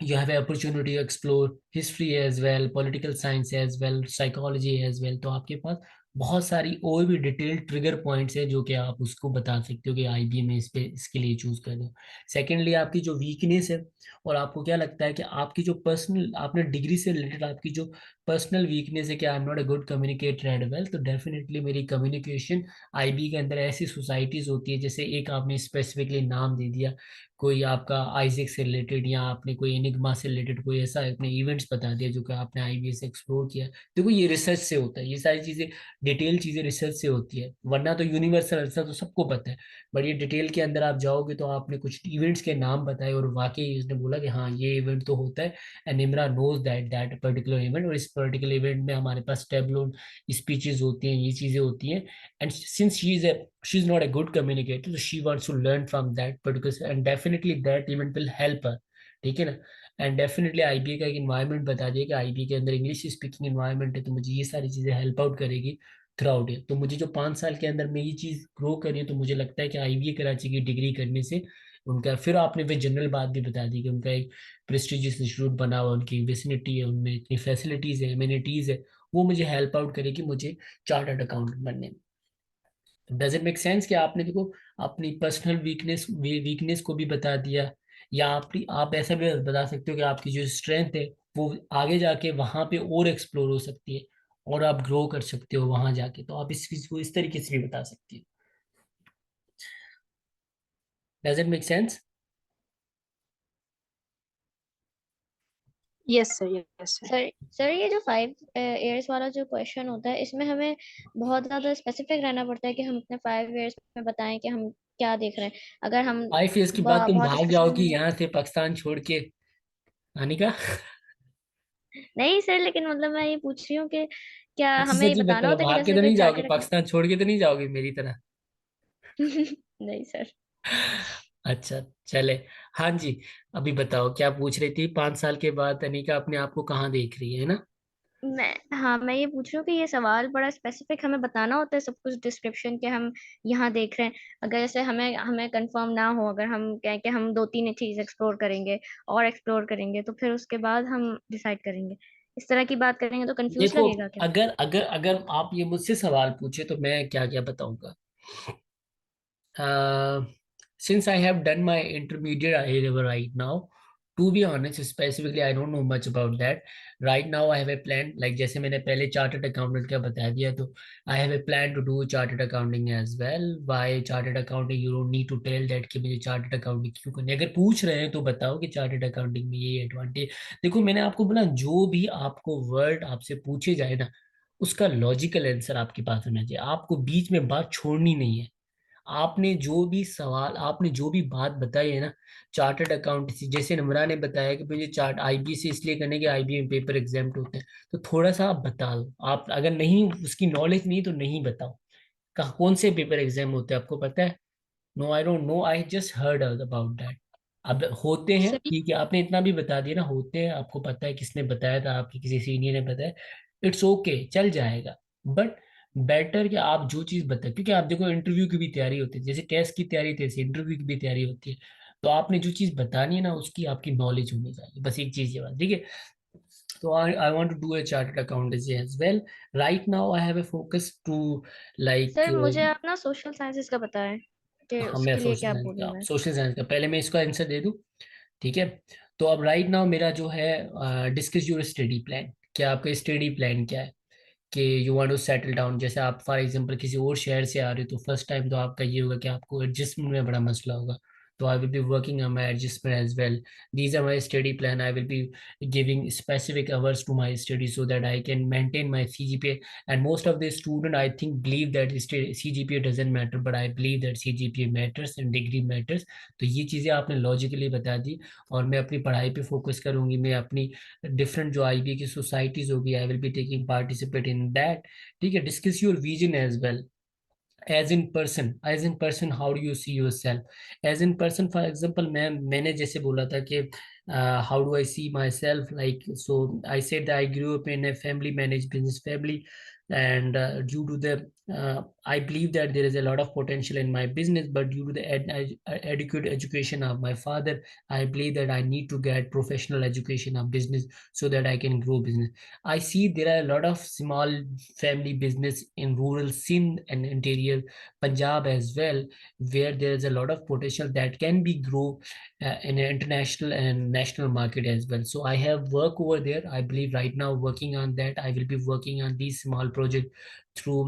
A: you have an opportunity to explore history as well, political science as well, psychology as well। तो आपके पास बहुत सारी और भी डिटेल्ड ट्रिगर पॉइंट्स है जो कि आप उसको बता सकते हो कि आईबी में इस पे इसके लिए चूज कर दो। सेकेंडली आपकी जो वीकनेस है, और आपको क्या लगता है कि आपकी जो पर्सनल, आपने डिग्री से रिलेटेड आपकी जो पर्सनल वीकनेस है कि I am not a good communicator and well, तो डेफिनेटली मेरी कम्युनिकेशन आईबी के अंदर ऐसी सोसाइटीज होती है, जैसे एक आपने स्पेसिफिकली नाम दे दिया, कोई आपका आइजेक से रिलेटेड या आपने कोई एनिग्मा से रिलेटेड कोई ऐसा अपने इवेंट्स बता दिया जो कि आपने आईबीएस एक्सप्लोर किया। देखो ये रिसर्च से होता है, ये सारी चीजें डिटेल चीजें रिसर्च से होती है, वरना तो यूनिवर्सल आंसर तो सबको पता है। बट ये डिटेल के अंदर आप जाओगे तो आपने कुछ इवेंट्स के नाम बताए और वाकई उसने बोला कि हाँ ये इवेंट तो होता है, and Nimra knows that that particular event, और इस पर्टिकुलर इवेंट में हमारे पास टेबलो स्पीचेस होती हैं, ये चीजें होती हैं। And since she's not a good communicator, so she wants to learn from that particular, and definitely that event will help her, ठीक है ना। एंड डेफिनेटली आईबीए का एक इन्वायरमेंट बता दिए कि आईबीए के अंदर इंग्लिश स्पीकिंग इन्वायरमेंट है, तो मुझे ये सारी चीजें हेल्प आउट करेगी थ्रू आउट ईयर। तो मुझे जो 5 साल के अंदर में ये चीज ग्रो करी है, तो मुझे लगता है कि आईबीए कराची की डिग्री करने से उनका, फिर आपने वे जनरल बात भी बता दी कि उनका एक प्रेस्टिजियस इंस्टीट्यूट बना हुआ, उनकी विसिनिटी है, उनमें इतनी फैसिलिटीज है, एमिनिटीज है, वो मुझे हेल्प आउट करेगी मुझे चार्टर्ड अकाउंटेंट बनने में। डज इट मेक सेंस कि आपने देखो अपनी पर्सनल वीकनेस को भी बता दिया, या आप ऐसा भी बता सकते हो कि आपकी जो स्ट्रेंथ है वो आगे जाके वहां पे और एक्सप्लोर हो सकती है, और आप ग्रो कर सकते हो वहां जाके। तो आप इस चीज को इस तरीके से भी बता सकती हो। Does it make sense?
C: Yes, sir. Yes, sir.
B: Sir ये जो 5 इयर्स वाला जो क्वेश्चन होता है, इसमें हमें बहुत ज्यादा स्पेसिफिक रहना पड़ता है कि हम अपने 5 इयर्स में बताएं कि हम क्या देख रहे हैं। अगर हम
A: 5 years के बाद तुम
B: बहुत
A: भाग जाओगी
B: स्पेसिफिक।
A: यहाँ से पाकिस्तान छोड़ के, आने का?
B: नहीं सर, लेकिन मतलब मैं ये पूछ रही हूँ कि क्या
A: सच्ची
B: हमें ये
A: सच्ची
B: बताना
A: बताओ,
B: होता है कि
A: भाग के
B: जैसे
A: तो
B: कोई
A: नहीं जाओगे,
B: चार्टर्ड अकाउंट।
A: पाकिस्तान छोड़ के तो नहीं जाओगे मेरी तरह?
B: नहीं सर।
A: अच्छा, चले। हाँ जी, अभी बताओ क्या पूछ रही थी? 5 साल के बाद अनिका अपने आप को कहाँ देख रही है ना?
B: मैं ये पूछ रही हूँ कि ये सवाल बड़ा स्पेसिफिक हमें बताना होता है सब कुछ डिस्क्रिप्शन के हम यहाँ देख रहे हैं। अगर जैसे हमें हमें कंफर्म ना हो, अगर हम कहें कि हम 2-3 चीज एक्सप्लोर करेंगे और एक्सप्लोर करेंगे तो फिर उसके बाद हम डिसाइड करेंगे, इस तरह की बात करेंगे तो कंफ्यूज
A: देखो,
B: लगेगा क्या?
A: अगर अगर अगर आप ये मुझसे सवाल पूछे तो मैं क्या क्या बताऊंगा। Since I have done my intermediate A level right now, to be honest, specifically I don't know much about that. Right now I have a plan, like जैसे मैंने पहले चार्टर्ड अकाउंटेंट का बता दिया, तो I have a plan to do chartered accounting as well. Why chartered accounting? You don't need to tell that कि मुझे chartered accounting क्यों करनी है। अगर पूछ रहे हैं तो बताओ कि chartered accounting में ये एडवांटेज। देखो, मैंने आपको बोला, जो भी आपको वर्ड आपसे पूछे जाए ना, उसका लॉजिकल आंसर आपके पास होना चाहिए। आपको बीच में बात छोड़नी नहीं है। आपने जो भी सवाल, आपने जो भी बात बताई है ना, चार्टर्ड अकाउंटेंसी, जैसे नम्रा ने बताया कि मुझे चार्ट आईबी से इसलिए करने के आईबी में पेपर एग्जाम होते हैं, तो थोड़ा सा आप बता दो। आप अगर नहीं, उसकी नॉलेज नहीं तो नहीं बताओ। कहाँ कौन से पेपर एग्जाम होते हैं आपको पता है? No, I don't know, I just heard about that. अब होते हैं,
B: सर
A: ठीक है, आपने इतना भी बता दिया ना, होते हैं, आपको पता है किसने बताया था, आपके किसी सीनियर ने बताया, इट्स ओके, चल जाएगा। बट बेटर कि आप जो चीज बताए, क्योंकि आप देखो, इंटरव्यू की भी तैयारी होती है, जैसे टेस्ट की तैयारी तैसे इंटरव्यू की भी तैयारी होती है। तो आपने जो चीज बतानी है ना, उसकी आपकी नॉलेज होनी चाहिए, बस एक चीज ये बात, ठीक है। तो I want to do a chartered accountancy as well. Right now I have a focus to, like,
B: sir मुझे आप ना सोशल साइंसेस का बताएं कि
A: हाँ, मैं
B: उसके लिए
A: सोशल
B: क्या
A: साइंस
B: बोलूं
A: का,
B: मैं।
A: सोशल साइंस का पहले मैं इसका आंसर दे दूं, ठीक है। तो अब राइट नाउ मेरा जो है, डिस्कस योर स्टडी प्लान। क्या आपका स्टडी प्लान क्या है? कि you want to settle down, जैसे आप फॉर एग्जांपल किसी और शहर से आ रहे हो, तो फर्स्ट टाइम तो आपका ये होगा कि आपको एडजस्टमेंट में बड़ा मसला होगा। तो I will be working on my adjustment as well. These are my study plan. I will be giving specific hours to my study so that I can maintain my CGPA. And most of the student, I think, believe that CGPA doesn't matter, but I believe that CGPA matters and degree matters. तो ये चीज़ें आपने logically बता दी। और मैं अपनी पढ़ाई पे फोकस करूंगी। मैं अपनी डिफरेंट जो आईबी की सोसाइटीज होगी, I will be taking participate in that. ठीक है, discuss your vision as well. as in person, how do you see yourself as in person? For example, मैंने जैसे बोला था कि how do I see myself, like, so I said that I grew up in a family managed business family, and due to the I believe that there is a lot of potential in my business, but due to the adequate education of my father, I believe that I need to get professional education of business so that I can grow business. I see there are a lot of small family business in rural Sindh and interior Punjab as well, where there is a lot of potential that can be grow in an international and national market as well. So I have work over there. I believe right now working on that. I will be working on these small projects through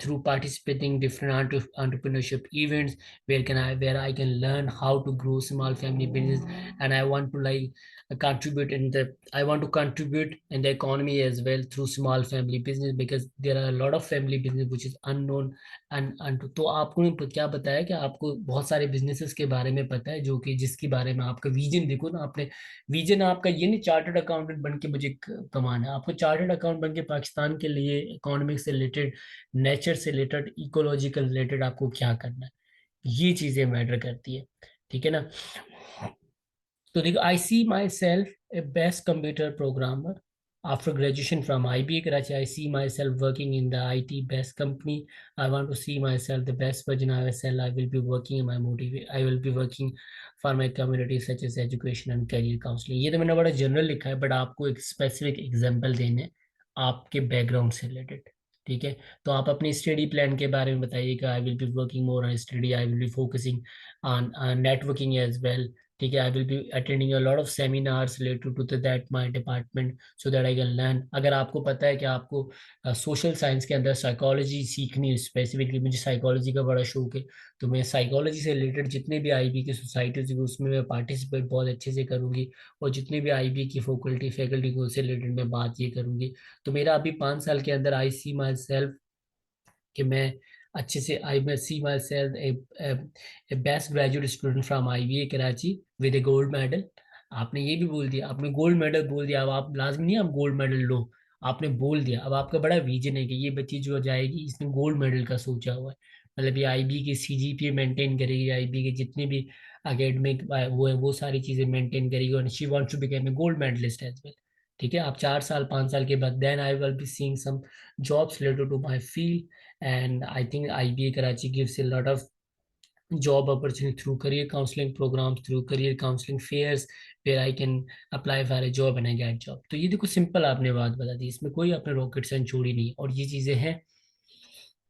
A: through participating different entrepreneurship events, where I can learn how to grow small family business. And I want to, like, contribute in the I want to contribute in the economy as well through small family business, because there are a lot of family business which is unknown and तो आपको क्या बताया कि आपको बहुत सारे businesses के बारे में पता है, जो कि जिसके बारे में आपका विजन, देखो ना, आपने विजन आपका ये नहीं चार्टर्ड अकाउंटेंट बन के मुझे कमाना है। आपको चार्टर्ड अकाउंट बन के पाकिस्तान के लिए इकोनॉमिक्स से रिलेटेड, नेचर से रिलेटेड, इकोलॉजिकल रिलेटेड आपको क्या करना है, ये चीजें मैटर करती है, ठीक है ना। तो देखो, I see myself a best computer programmer after graduation from IBA Karachi. I see myself working in the IT best company. I want to see myself the best version of myself. I will be working in my motive. I will be working for my community such as education and career counseling. ये तो मैंने बड़ा general लिखा है, but आपको एक specific example देने हैं आपके बैकग्राउंड से रिलेटेड, ठीक है। तो आप अपनी स्टडी प्लान के बारे में बताइएगा। I will be working more on study, I will be focusing on networking as well, ठीक है। I will be attending a lot of seminars related to that my department so that I can learn. अगर आपको पता है कि आपको social science के अंदर साइकोलॉजी सीखनी है स्पेसिफिकली, मुझे साइकोलॉजी का बड़ा शौक है, तो मैं साइकोलॉजी से रिलेटेड जितने भी आईबी की सोसाइटीज होगी उसमें मैं पार्टिसिपेट बहुत अच्छे से करूंगी। और जितने भी आईबी की फैकल्टी को उससे रिलेटेड मैं बात ये करूंगी। तो मेरा अभी 5 साल के अंदर आई सी माई सेल्फ कि मैं अच्छे से, आई मैं see myself a best graduate student from IBA Karachi with a gold medal. आपने ये भी बोल दिया, आपने गोल्ड मेडल बोल दिया। अब आप लाजमी नहीं आप गोल्ड मेडल लो, आपने बोल दिया। अब आपका बड़ा विजन है कि ये बच्ची जो जाएगी इसने गोल्ड मेडल का सोचा हुआ है, मतलब ये IB की CGPA मेंटेन करेगी, IB के जितने भी अकेडमिक वो है वो सारी चीजें मेंटेन करेगी, और she wants to become a gold medalist as well, ठीक है, आप 4 साल 5 साल के बाद then I will be seeing some jobs related to my field, and I think IBA Karachi gives a lot of job opportunity through career counseling programs, through career counseling fairs, where I can apply for a job and I get job. तो ये देखो simple आपने बात बता दी, इसमें कोई आपने rocket science छोड़ी नहीं, और ये चीजें हैं।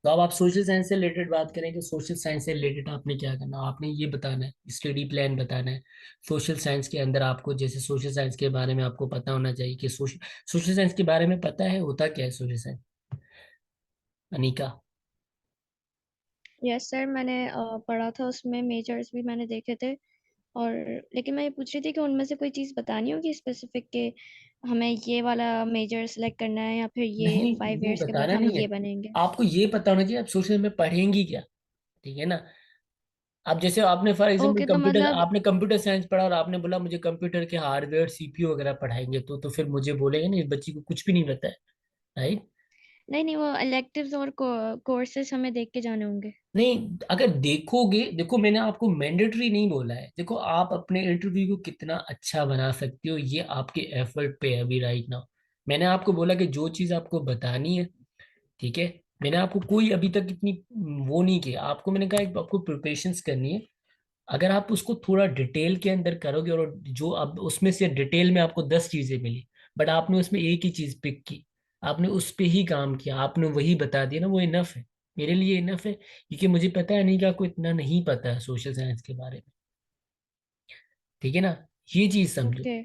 A: तो अब आप सोशल साइंस से रिलेटेड बात करें कि सोशल साइंस से रिलेटेड आपने क्या करना, आपने ये बताना है, स्टडी प्लान बताना है। सोशल साइंस के अंदर आपको, जैसे सोशल साइंस के बारे में आपको पता होना चाहिए कि सोशल साइंस के बारे में पता है होता क्या है social science, Anika?
B: Yes sir, मैंने पढ़ा था, उसमें मेजर्स भी मैंने देखे थे। और लेकिन मैं ये पूछ रही थी कि उनमें से कोई चीज़ बतानी होगी स्पेसिफिक के हमें ये वाला मेजर सेलेक्ट करना है, या फिर ये
A: नहीं,
B: फाइव
A: ये
B: इयर्स के बाद
A: बताना
B: हम
A: नहीं है,
B: ये बनेंगे।
A: आपको ये पता होना चाहिए आप सोशल में पढ़ेंगी क्या। ठीक है ना? अब जैसे आपने फॉर एग्जांपल
B: ओके, तो
A: कंप्यूटर,
B: मतलब
A: आपने कंप्यूटर साइंस पढ़ा और आपने बोला मुझे कंप्यूटर के हार्डवेयर सीपीयू वगैरह पढ़ाएंगे, तो फिर मुझे बोलेंगे नहीं, इस बच्ची को कुछ भी नहीं पता है, राइट?
B: नहीं नहीं, वो electives और कोर्सेज हमें देख के जाने होंगे।
A: नहीं, अगर देखोगे, देखो मैंने आपको मैंडेटरी नहीं बोला है, देखो आप अपने इंटरव्यू को कितना अच्छा बना सकते हो ये आपके एफर्ट पे है अभी राइट नाउ। मैंने आपको बोला कि जो चीज आपको बतानी है, ठीक है, मैंने आपको कोई अभी तक इतनी वो नहीं किया आपको, मैंने कहा एक आपको प्रिपरेशंस करनी है। अगर आप उसको थोड़ा डिटेल के अंदर करोगे, और जो अब उसमें से डिटेल में आपको 10 चीजें मिली, बट आपने उसमें एक ही चीज पिक की, आपने उस पे ही काम किया, आपने वही बता दिया ना, वो इनफ है, मेरे लिए इनफ है, क्योंकि मुझे पता है नहीं कि आपको इतना नहीं पता है सोशल साइंस के बारे में। ठीक है ना? ये चीज समझो,
B: ओके।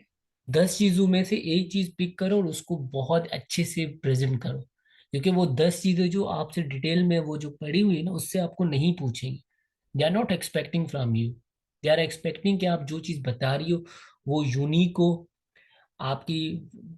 A: 10 चीजों में से एक चीज पिक करो और उसको बहुत अच्छे से प्रेजेंट करो, क्योंकि वो 10 चीजें जो आपसे डिटेल में वो जो पड़ी हुई है ना, उससे आपको नहीं पूछेंगे। They are not expecting from you, they are expecting कि आप जो चीज बता रही हो वो यूनिक हो, आपकी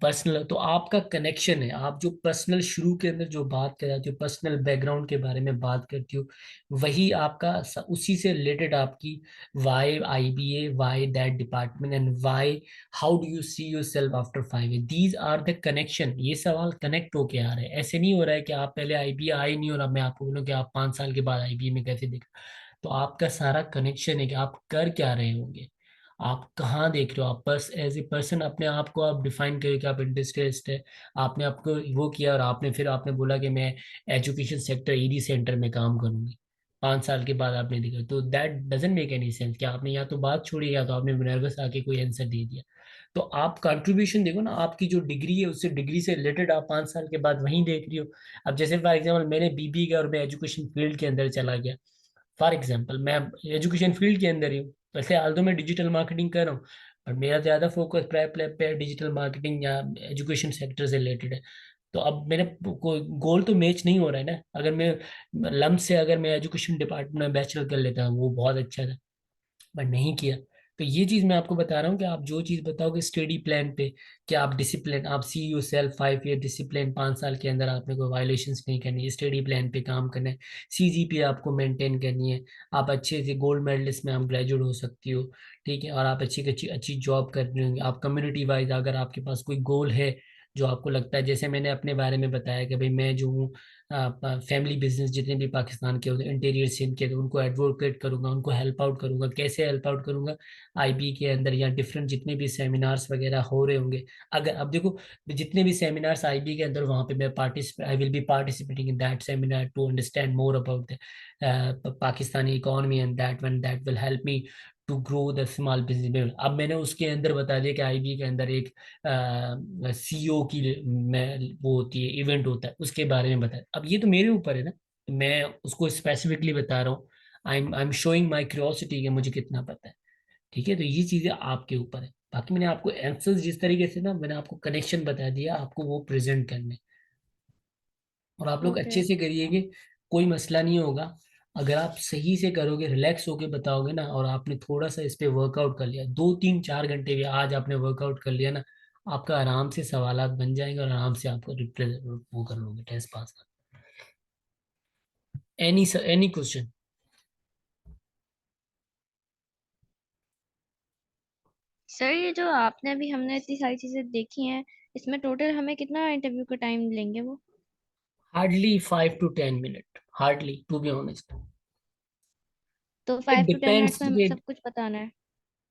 A: पर्सनल, तो आपका कनेक्शन है, आप जो पर्सनल शुरू के अंदर जो बात कर रहे हो, जो पर्सनल बैकग्राउंड के बारे में बात करती हो, वही आपका उसी से रिलेटेड आपकी why IBA, why that department, and why how do you see yourself after 5 year, these are the connection. ये सवाल कनेक्ट होके आ रहे हैं, ऐसे नहीं हो रहा है कि आप पहले आईबीए आए नहीं और अब मैं आपको बोलूँ कि आप 5 साल के बाद आईबीए में कैसे दिख। तो आपका सारा कनेक्शन है कि आप कर क्या रहे होंगे, आप कहाँ देख रहे हो, आप बस एज ए पर्सन अपने आप को आप डिफाइन करें कि आप इंडस्ट्रियलिस्ट है, आपने आपको वो किया और आपने फिर आपने बोला कि मैं एजुकेशन सेक्टर ईडी सेंटर में काम करूंगी, 5 साल के बाद आपने देखा, तो that doesn't make any sense कि आपने या तो बात छोड़ी या तो आपने नर्वस आके कोई आंसर दे दिया। तो आप कंट्रीब्यूशन देखो ना, आपकी जो डिग्री है उससे डिग्री से रिलेटेड आप 5 साल के बाद वहीं देख रही हो। अब जैसे फॉर एग्जाम्पल मैंने बीबी किया और मैं एजुकेशन फील्ड के अंदर चला गया, फॉर एग्जाम्पल मैं एजुकेशन फील्ड के अंदर ही हूँ, वैसे हाल तो मैं डिजिटल मार्केटिंग कर रहा हूँ, पर मेरा ज़्यादा फोकस प्राइवेट पे डिजिटल मार्केटिंग या एजुकेशन सेक्टर से रिलेटेड है। तो अब मेरा कोई गोल तो मैच नहीं हो रहा है ना, अगर मैं लम्ब से अगर मैं एजुकेशन डिपार्टमेंट में बैचलर कर लेता हूँ वो बहुत अच्छा था, बट नहीं किया। तो ये चीज मैं आपको बता रहा हूँ कि आप जो चीज बताओगे स्टडी प्लान पे, कि आप डिसिप्लिन, आप सी यू सेल्फ 5 ईयर डिसिप्लिन, 5 साल के अंदर आपने कोई वायलेशंस नहीं करनी है, स्टडी प्लान पे काम करना है, सीजीपीए आपको मेंटेन करनी है, आप अच्छे से गोल्ड मेडलिस्ट में आप ग्रेजुएट हो सकती हो, ठीक है, और आप अच्छी अच्छी अच्छी जॉब कर रहे होंगे, आप कम्युनिटी वाइज अगर आपके पास कोई गोल है जो आपको लगता है, जैसे मैंने अपने बारे में बताया कि भाई मैं जो हूँ फैमिली बिजनेस जितने भी पाकिस्तान के होते हैं इंटीरियर सिंध के, तो उनको एडवोकेट करूंगा, उनको हेल्प आउट करूंगा, कैसे हेल्प आउट करूंगा, आईबी के अंदर या डिफरेंट जितने भी सेमिनार्स वगैरह हो रहे होंगे, अगर अब देखो जितने भी सेमिनार्स आईबी के अंदर वहां पे मैं participate, I will be participating in that seminar to understand more about the Pakistani economy, and that one that will help me to grow the small business. अब मैंने उसके अंदर बता दिया कि आईबी के अंदर एक सीईओ की मैं वो होती है, इवेंट होता है, उसके बारे में बताया, अब ये तो मेरे ऊपर है ना, मैं उसको स्पेसिफिकली बता रहा हूँ, I am showing my curiosity कि मुझे कितना पता है। ठीक है, तो ये चीजें आपके ऊपर है, बाकी मैंने आपको आंसर्स जिस तरीके से ना मैंने आपको कनेक्शन बता दिया, आपको वो प्रेजेंट करने, और आप लोग
B: ओके।
A: अच्छे से करिएगे, कोई मसला नहीं होगा। अगर आप सही से करोगे, रिलैक्स होके बताओगे ना, और आपने थोड़ा सा इस पे वर्कआउट कर लिया, 2 3 4 घंटे भी आज आपने वर्कआउट कर लिया ना, आपका आराम से सवालात बन जाएंगे और आराम से आपको रिप्रेजेंट वो कर लोगे, टेस्ट पास कर। Any question?
B: सर, ये जो आपने अभी हमने इतनी सारी चीजें देखी हैं, इसमें टोटल हमें कितना इंटरव्यू का टाइम लेंगे वो?
A: Hardly 5 to 10 minute, hardly to be honest.
B: तो
A: इट
B: 5 to 10 मिनट्स
A: डिपेंड्स।
B: में हमें सब कुछ बताना है?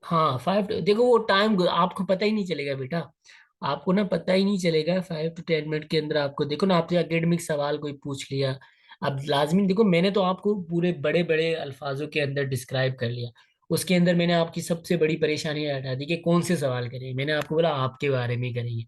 A: हाँ 5, देखो वो टाइम आपको पता ही नहीं चलेगा बेटा, आपको ना पता ही नहीं चलेगा 5 to 10 मिनट के अंदर। आपको देखो ना, आपसे एकेडमिक सवाल कोई पूछ लिया, अब लाजमी देखो, मैंने तो आपको पूरे बड़े बड़े अल्फाजों के अंदर डिस्क्राइब कर लिया, उसके अंदर मैंने आपकी सबसे बड़ी परेशानी हटा दी कि कौन से सवाल करेंगे। मैंने आपको बोला आपके बारे में करेंगे,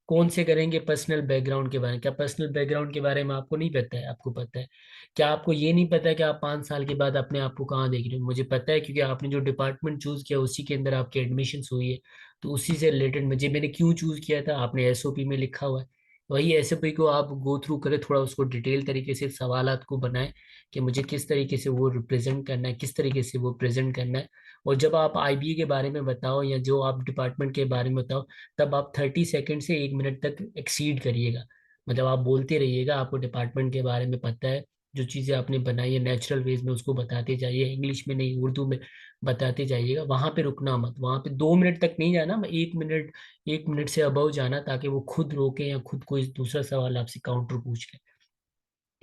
A: कौन से करेंगे, पर्सनल बैकग्राउंड के बारे में। क्या पर्सनल बैकग्राउंड के बारे में आपको नहीं पता है? आपको पता है। क्या आपको ये नहीं पता कि आप 5 साल के बाद अपने आप को कहाँ देख रहे हो? मुझे पता है, क्योंकि आपने जो डिपार्टमेंट चूज किया उसी के अंदर आपकी एडमिशन हुई है। तो उसी से रिलेटेड मुझे, मैंने क्यों चूज किया था, आपने एसओपी में लिखा हुआ है। वही एसओपी को आप गो थ्रू करें, थोड़ा उसको डिटेल तरीके से सवालात को बनाएं कि मुझे किस तरीके से वो रिप्रेजेंट करना है, किस तरीके से वो प्रेजेंट करना है। और जब आप आईबीए के बारे में बताओ या जो आप डिपार्टमेंट के बारे में बताओ, तब आप 30 सेकेंड से 1 मिनट तक एक्सीड करिएगा। मतलब आप बोलते रहिएगा, आपको डिपार्टमेंट के बारे में पता है, जो चीज़ें आपने बनाई है नेचुरल वेज में उसको बताते जाइए, इंग्लिश में नहीं उर्दू में बताते जाइएगा। वहां पे रुकना मत, वहां पे 2 मिनट तक नहीं जाना, 1 मिनट, 1 मिनट से अबव जाना, ताकि वो खुद रोके या खुद कोई दूसरा सवाल आपसे काउंटर पूछ ले।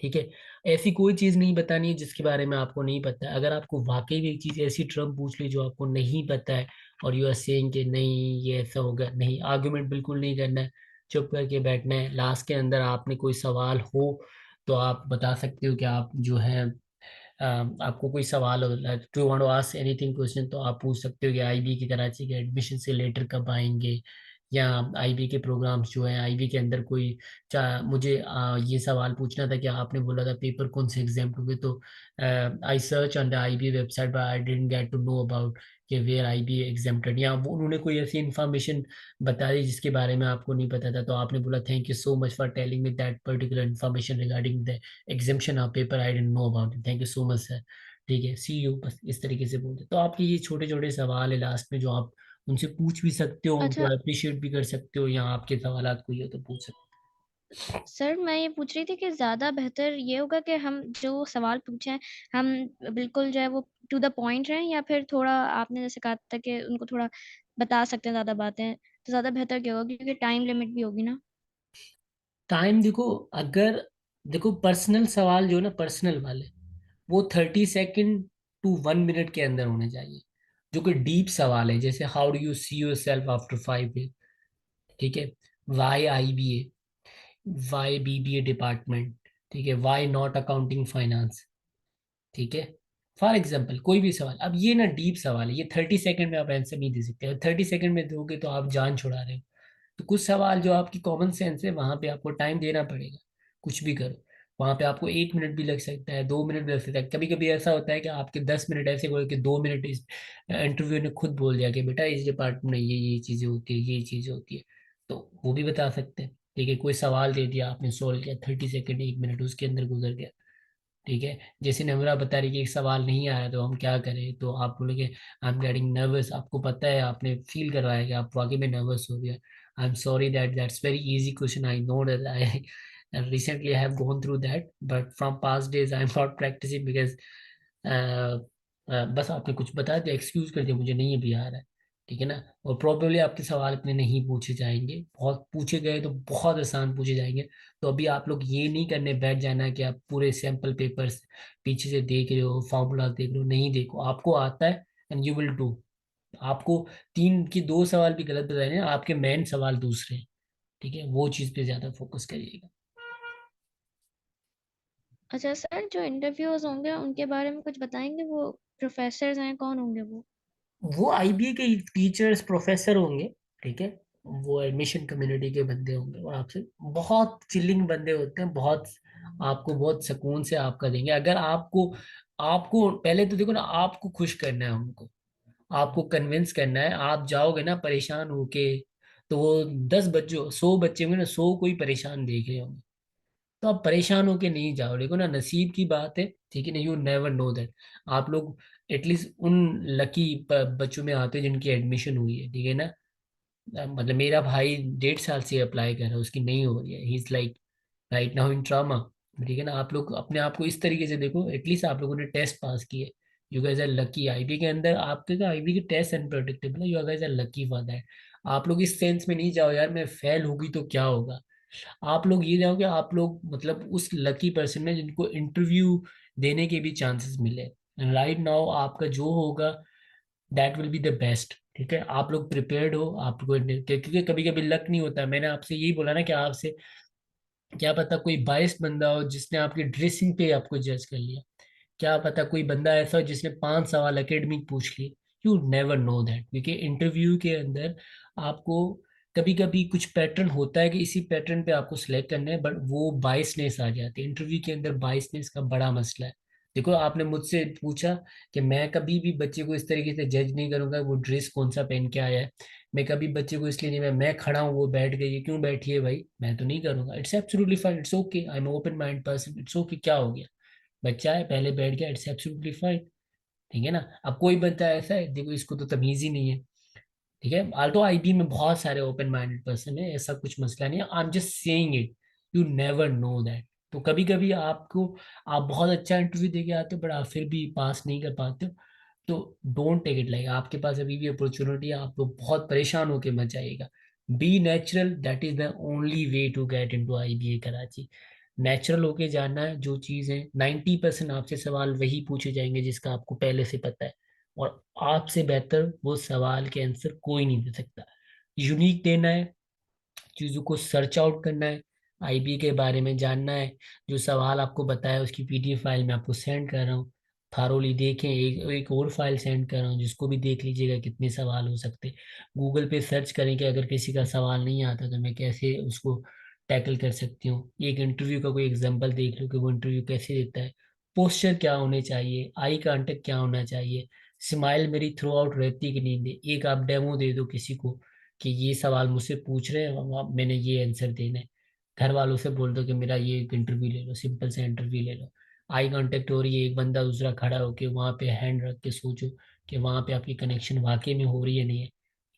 A: ठीक है। ऐसी कोई चीज नहीं बतानी है जिसके बारे में आपको नहीं पता है। अगर आपको वाकई में एक चीज ऐसी ट्रम्प पूछ ली जो आपको नहीं पता है, और यू आर सेइंग कि नहीं ये ऐसा होगा, नहीं, आर्गुमेंट बिल्कुल नहीं करना है, चुप करके बैठना है। लास्ट के अंदर आपने कोई सवाल हो तो आप बता सकते हो कि आप जो है, आपको कोई सवाल हो, to want to ask anything question, तो आप पूछ सकते हो कि आईबी के कराची के एडमिशन से लेटर कब आएंगे, या आईबी के प्रोग्राम्स जो है, आईबी के अंदर कोई मुझे ये सवाल पूछना था कि आपने बोला था पेपर कौन से एग्जाम हुए, तो I search on the IB website but I didn't get to know about कि वेयर आईबी एग्जाम्प्टेड, या वो उन्होंने कोई ऐसी इन्फॉर्मेशन बता दी जिसके बारे में आपको नहीं पता था, तो आपने बोला thank you so much for telling me that particular information regarding the exemption of paper, I didn't know about it, thank you so much sir. ठीक है, सी यू, बस इस तरीके से बोलते। तो आपके ये छोटे छोटे सवाल है लास्ट में जो आप उनसे पूछ भी सकते हो, उनको
B: अच्छा
A: अप्रिशिएट भी कर सकते हो, या आपके सवालात कोई हो तो पूछ सकते
B: सर, मैं ये पूछ रही थी कि ज़्यादा बेहतर ये होगा कि हम जो सवाल पूछें हम बिल्कुल जो है वो टू द पॉइंट रहें, या फिर थोड़ा आपने जैसे कहा था कि उनको थोड़ा बता सकते हैं ज़्यादा बातें, तो ज़्यादा बेहतर क्या होगा, क्योंकि टाइम लिमिट भी होगी ना।
A: टाइम देखो, अगर देखो पर्सनल सवाल जो है ना, पर्सनल वाले, वो 30 सेकेंड टू 1 मिनट के अंदर होने चाहिए। जो कि डीप सवाल है, जैसे how do you see yourself after 5 year, ठीक है, Y I B A, Y B B A department, ठीक है, वाई नॉट अकाउंटिंग फाइनेंस, ठीक है, फॉर एग्जाम्पल कोई भी सवाल। अब ये ना डीप सवाल है, ये 30 सेकेंड में आप आंसर नहीं दे सकते, 30 सेकेंड में दोगे तो आप जान छुड़ा रहे हो। तो कुछ सवाल जो आपकी कॉमन सेंस है, वहां पे आपको टाइम देना पड़ेगा, कुछ भी करो। वहां पे आपको 1 मिनट भी लग सकता है, 2 मिनट भी लग सकता है। कभी कभी ऐसा होता है कि आपके 10 मिनट ऐसे बोले कि 2 मिनट इस इंटरव्यू ने खुद बोल दिया कि बेटा इस डिपार्टमेंट में ये चीजें होती है, ये चीजें होती है, तो वो भी बता सकते हैं। ठीक है, कोई सवाल दे दिया आपने, सोल्व किया, 30 सेकेंड, 1 मिनट उसके अंदर गुजर गया। ठीक है, जैसे नम्रा बता रही कि एक सवाल नहीं आया तो हम क्या करें, तो आप बोलेंगे आई एम गेटिंग नर्वस, आपको पता है, आपने फील कर रहा है कि आप वाकई में नर्वस हो गया। I am sorry that that's very easy question, I know that I recently I have gone through that, but from past days I am not practicing because बस आपने कुछ बता दिया, एक्सक्यूज कर दिया, मुझे नहीं अभी आ रहा है। ठीक है ना। और प्रॉब्लली आपके सवाल इतने नहीं पूछे जाएंगे, बहुत पूछे गए तो बहुत आसान पूछे जाएंगे। तो अभी आप लोग ये नहीं करने बैठ जाना कि आप पूरे सैंपल पेपर्स पीछे से देख रहे हो, फॉर्मूला देख रहे हो, नहीं, देखो आपको आता है एंड यू विल डू। आपको 3 की 2 सवाल भी गलत बताए हैं, आपके मेन सवाल दूसरे हैं। ठीक है, वो चीज़ पे ज़्यादा फोकस करिएगा।
B: अच्छा सर, जो इंटरव्यूज होंगे उनके बारे में कुछ बताएंगे, वो प्रोफेसर्स हैं कौन होंगे वो?
A: वो आईबी के टीचर्स प्रोफेसर होंगे। ठीक है, वो एडमिशन कम्युनिटी के बंदे होंगे, और आपसे बहुत चिल्लिंग बंदे होते हैं, बहुत आपको बहुत सुकून से आपका देंगे। अगर आपको आपको पहले तो देखो ना, आपको खुश करना है उनको, आपको कन्विंस करना है। आप जाओगे ना परेशान होके, तो वो 10 बच्चों 100 बच्चे होंगे ना, 100 कोई परेशान देख रहे होंगे, तो आप परेशान होके नहीं जाओ। देखो ना, नसीब की बात है, ठीक है ना, यू नेवर नो दैट। आप लोग एटलीस्ट उन लकी बच्चों में आते हैं जिनकी एडमिशन हुई है, ठीक है ना। मतलब मेरा भाई 1.5 साल से अप्लाई कर रहा है, उसकी नहीं हो रही है, he is like right now in trauma. ठीक है ना, आप लोग अपने आप को इस तरीके से देखो, एटलीस्ट आप लोगों ने टेस्ट पास किए, you guys are lucky. IB के अंदर आपके का आईबी के टेस्ट अनप्रेडिक्टेबल है, you guys are lucky for that. आप लोग इस सेंस में नहीं जाओ यार मैं फेल होगी तो क्या होगा। आप लोग ये जाओ कि आप लोग मतलब उस लकी पर्सन में जिनको इंटरव्यू देने के भी चांसेस मिले। राइट नाउ आपका जो होगा, that will be the best. ठीक है, आप लोग प्रिपेयर्ड हो, आपको क्योंकि कभी कभी लक नहीं होता। मैंने आपसे यही बोला ना कि आपसे क्या पता कोई बाइस बंदा हो जिसने आपकी ड्रेसिंग पे आपको जज कर लिया। क्या पता कोई बंदा ऐसा हो जिसने 5 सवाल एकेडमिक पूछ लिए। यू नेवर नो दैट, क्योंकि इंटरव्यू के अंदर आपको कभी कभी कुछ पैटर्न होता है कि इसी पैटर्न पे आपको सिलेक्ट करना है, बट वो बाइसनेस आ जाती है इंटरव्यू के अंदर। बाइसनेस का बड़ा मसला है। देखो, आपने मुझसे पूछा कि मैं कभी भी बच्चे को इस तरीके से जज नहीं करूंगा वो ड्रेस कौन सा पहन के आया है। मैं कभी बच्चे को इसलिए नहीं, मैं खड़ा हूँ वो बैठ गई है, क्यों बैठी है भाई, मैं तो नहीं करूंगा। It's absolutely fine, it's okay, I am open mind person, it's okay, क्या हो गया, बच्चा है पहले बैठ गया, इट्स एब्सोल्युटली फाइन। ठीक है ना। अब कोई बच्चा ऐसा है, देखो इसको तो तमीज ही नहीं है। ठीक है, आल्टो आईबी में बहुत सारे ओपन माइंडेड पर्सन है, ऐसा कुछ मसला नहीं है, I am just saying it, you never know that. तो कभी कभी आपको, आप बहुत अच्छा इंटरव्यू दे के आते हो बट आप फिर भी पास नहीं कर पाते हो, तो डोंट टेक इट लाइक, आपके पास अभी भी अपॉर्चुनिटी है, आप लोग बहुत परेशान होके मत जाइएगा। Be natural, that is the only way to get into IBA Karachi. Natural होके जाना है, जो चीज़ है 90% आपसे सवाल वही पूछे जाएंगे जिसका आपको पहले से पता है, और आपसे बेहतर वो सवाल के आंसर कोई नहीं दे सकता। यूनिक देना है, चीज़ों को सर्च आउट करना है, आईबी के बारे में जानना है। जो सवाल आपको बताया उसकी पीडीएफ फाइल मैं आपको सेंड कर रहा हूँ, थारोली देखें। एक और फाइल सेंड कर रहा हूँ जिसको भी देख लीजिएगा कितने सवाल हो सकते। गूगल पे सर्च करें कि अगर किसी का सवाल नहीं आता तो मैं कैसे उसको टैकल कर सकती हूँ। एक इंटरव्यू का कोई एग्जांपल देख लो कि वो इंटरव्यू कैसे देता है, पोस्चर क्या होने चाहिए, आई कांटेक्ट क्या होना चाहिए, स्माइल मेरी थ्रू आउट रहती कि नहीं। दे एक आप डेमो दे दो किसी को कि ये सवाल मुझसे पूछ रहे हैं, मैंने ये आंसर देना है। घर वालों से बोल दो कि मेरा ये एक इंटरव्यू ले लो, सिंपल सा इंटरव्यू ले लो। आई कांटेक्ट हो रही है, एक बंदा दूसरा खड़ा होके वहां पे हैंड रख के सोचो कि वहां पे आपकी कनेक्शन वाकई में हो रही है नहीं है।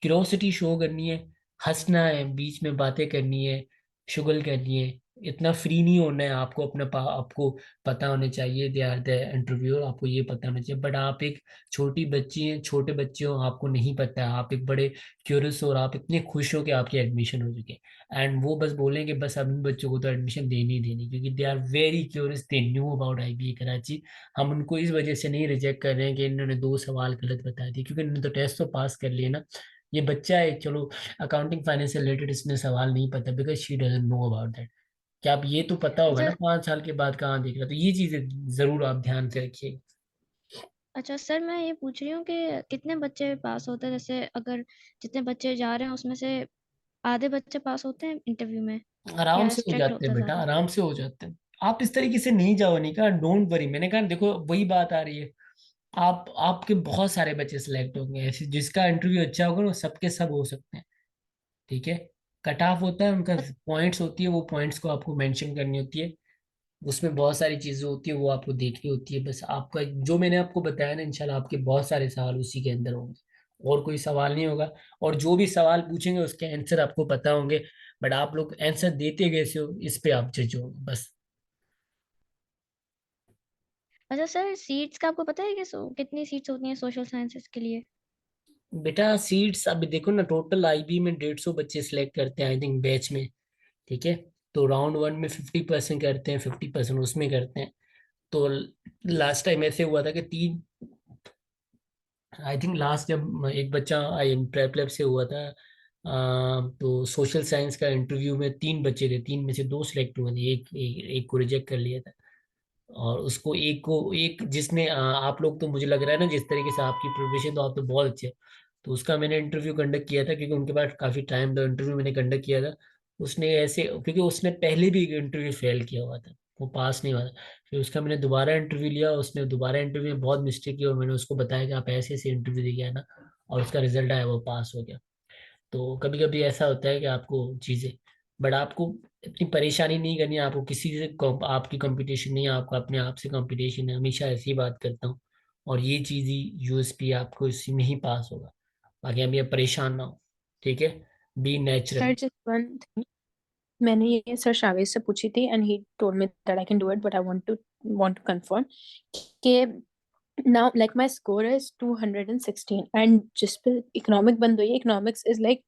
A: क्यूरोसिटी शो करनी है, हंसना है, बीच में बातें करनी है, शुगल करनी है। इतना फ्री नहीं होना है, आपको आपको पता होने चाहिए दे आर द इंटरव्यू, आपको ये पता होना चाहिए। बट आप एक छोटी बच्ची हैं, छोटे बच्चे हो, आपको नहीं पता है, आप एक बड़े क्यूरियस हो और आप इतने खुश हो कि आपके एडमिशन हो चुके हैं, एंड वो बस बोलेंगे बस अब इन बच्चों को तो एडमिशन देनी ही देनी, क्योंकि they are very curious, they knew about IBA Karachi. हम उनको इस वजह से नहीं रिजेक्ट कर रहे हैं कि इन्होंने 2 सवाल गलत बता दिए, क्योंकि इन्होंने तो टेस्ट तो पास कर लिए ना। ये बच्चा है, चलो अकाउंटिंग फाइनेंस से रिलेटेड इसने सवाल नहीं पता because she doesn't know about that. क्या आप ये तो पता होगा
B: अच्छा।
A: ना 5 साल के बाद कहाँ देख रहा, तो ये चीजें जरूर आप ध्यान से रखिए।
B: अच्छा सर, मैं ये पूछ रही हूँ कि कितने बच्चे पास होते हैं, जैसे अगर जितने बच्चे जा रहे हैं उसमें से आधे बच्चे पास होते हैं इंटरव्यू में,
A: आराम
B: या
A: से हो
B: स्ट्रिक्ट
A: जाते हैं
B: होता है
A: बेटा,
B: ज़्यादा?
A: आराम से हो जाते हैं। आप इस तरीके से नहीं जाओ, नहीं कहा डोंट वरी, मैंने कहा देखो वही बात आ रही है। आप आपके बहुत सारे बच्चे सिलेक्ट होंगे ऐसे, जिसका इंटरव्यू अच्छा होगा वो सबके सब हो सकते हैं। ठीक है, कट ऑफ होता है उनका, पॉइंट्स होती है, वो पॉइंट्स को आपको मेंशन करनी होती है। उसमें बहुत सारी चीजें होती है वो आपको देखनी होती है। बस आपका जो मैंने आपको बताया ना, इंशाल्लाह आपके बहुत सारे सवाल उसी के अंदर होंगे, और कोई सवाल नहीं होगा। और जो भी सवाल पूछेंगे उसके आंसर आपको पता होंगे, बट आप लोग आंसर देते कैसे हो इस पे आप जज होंगे बस।
B: अच्छा सर, सीट्स का आपको पता है कि कितनी सीट्स होती हैं सोशल साइंसेस के लिए?
A: बेटा सीट्स अभी देखो ना, टोटल आईबी में 150 बच्चे सिलेक्ट करते हैं आई थिंक बैच में। ठीक है, तो राउंड वन में 50% करते हैं, 50% उसमें करते हैं। तो लास्ट टाइम ऐसे हुआ था कि तीन, आई थिंक लास्ट जब एक बच्चा आई प्रेप लैब से हुआ था, तो सोशल साइंस का इंटरव्यू में 3 बच्चे थे, 3 में से 2 सिलेक्ट हुए थे, एक को रिजेक्ट कर लिया था। और उसको एक को, एक जिसने आप लोग तो मुझे लग रहा है ना जिस तरीके से आपकी प्रिपरेशन, तो आप तो बहुत अच्छे हैं। तो उसका मैंने इंटरव्यू कंडक्ट किया था क्योंकि उनके पास काफी टाइम था, इंटरव्यू मैंने कंडक्ट किया था। उसने ऐसे, क्योंकि उसने पहले भी एक इंटरव्यू फेल किया हुआ था, वो पास नहीं हुआ था। फिर उसका मैंने दोबारा इंटरव्यू लिया, उसने दोबारा इंटरव्यू में बहुत मिस्टेक की और मैंने उसको बताया कि आप ऐसे ऐसे इंटरव्यू दे गया ना, और उसका रिजल्ट आया वो पास हो गया। तो कभी कभी ऐसा होता है कि आपको चीजें, बट आपको इतनी परेशानी नहीं करनी है, आपको किसी से आपकी कंपटीशन नहीं है, आपको अपने आप से कंपटीशन है, हमेशा ऐसी बात करता हूँ। और ये चीज ही यूएसपी आपको इसी में ही पास होगा, बाकी अभी आप परेशान ना हो। ठीक है, be
C: sir
A: natural.
C: Just one, मैंने ये सर शावेद से पूछी थी and he told me that I can do it, but I want to confirm कि now like my score is 216 and जिस पे इकोनॉमिक बंद हुई है, इकोनॉमिक्स इज लाइक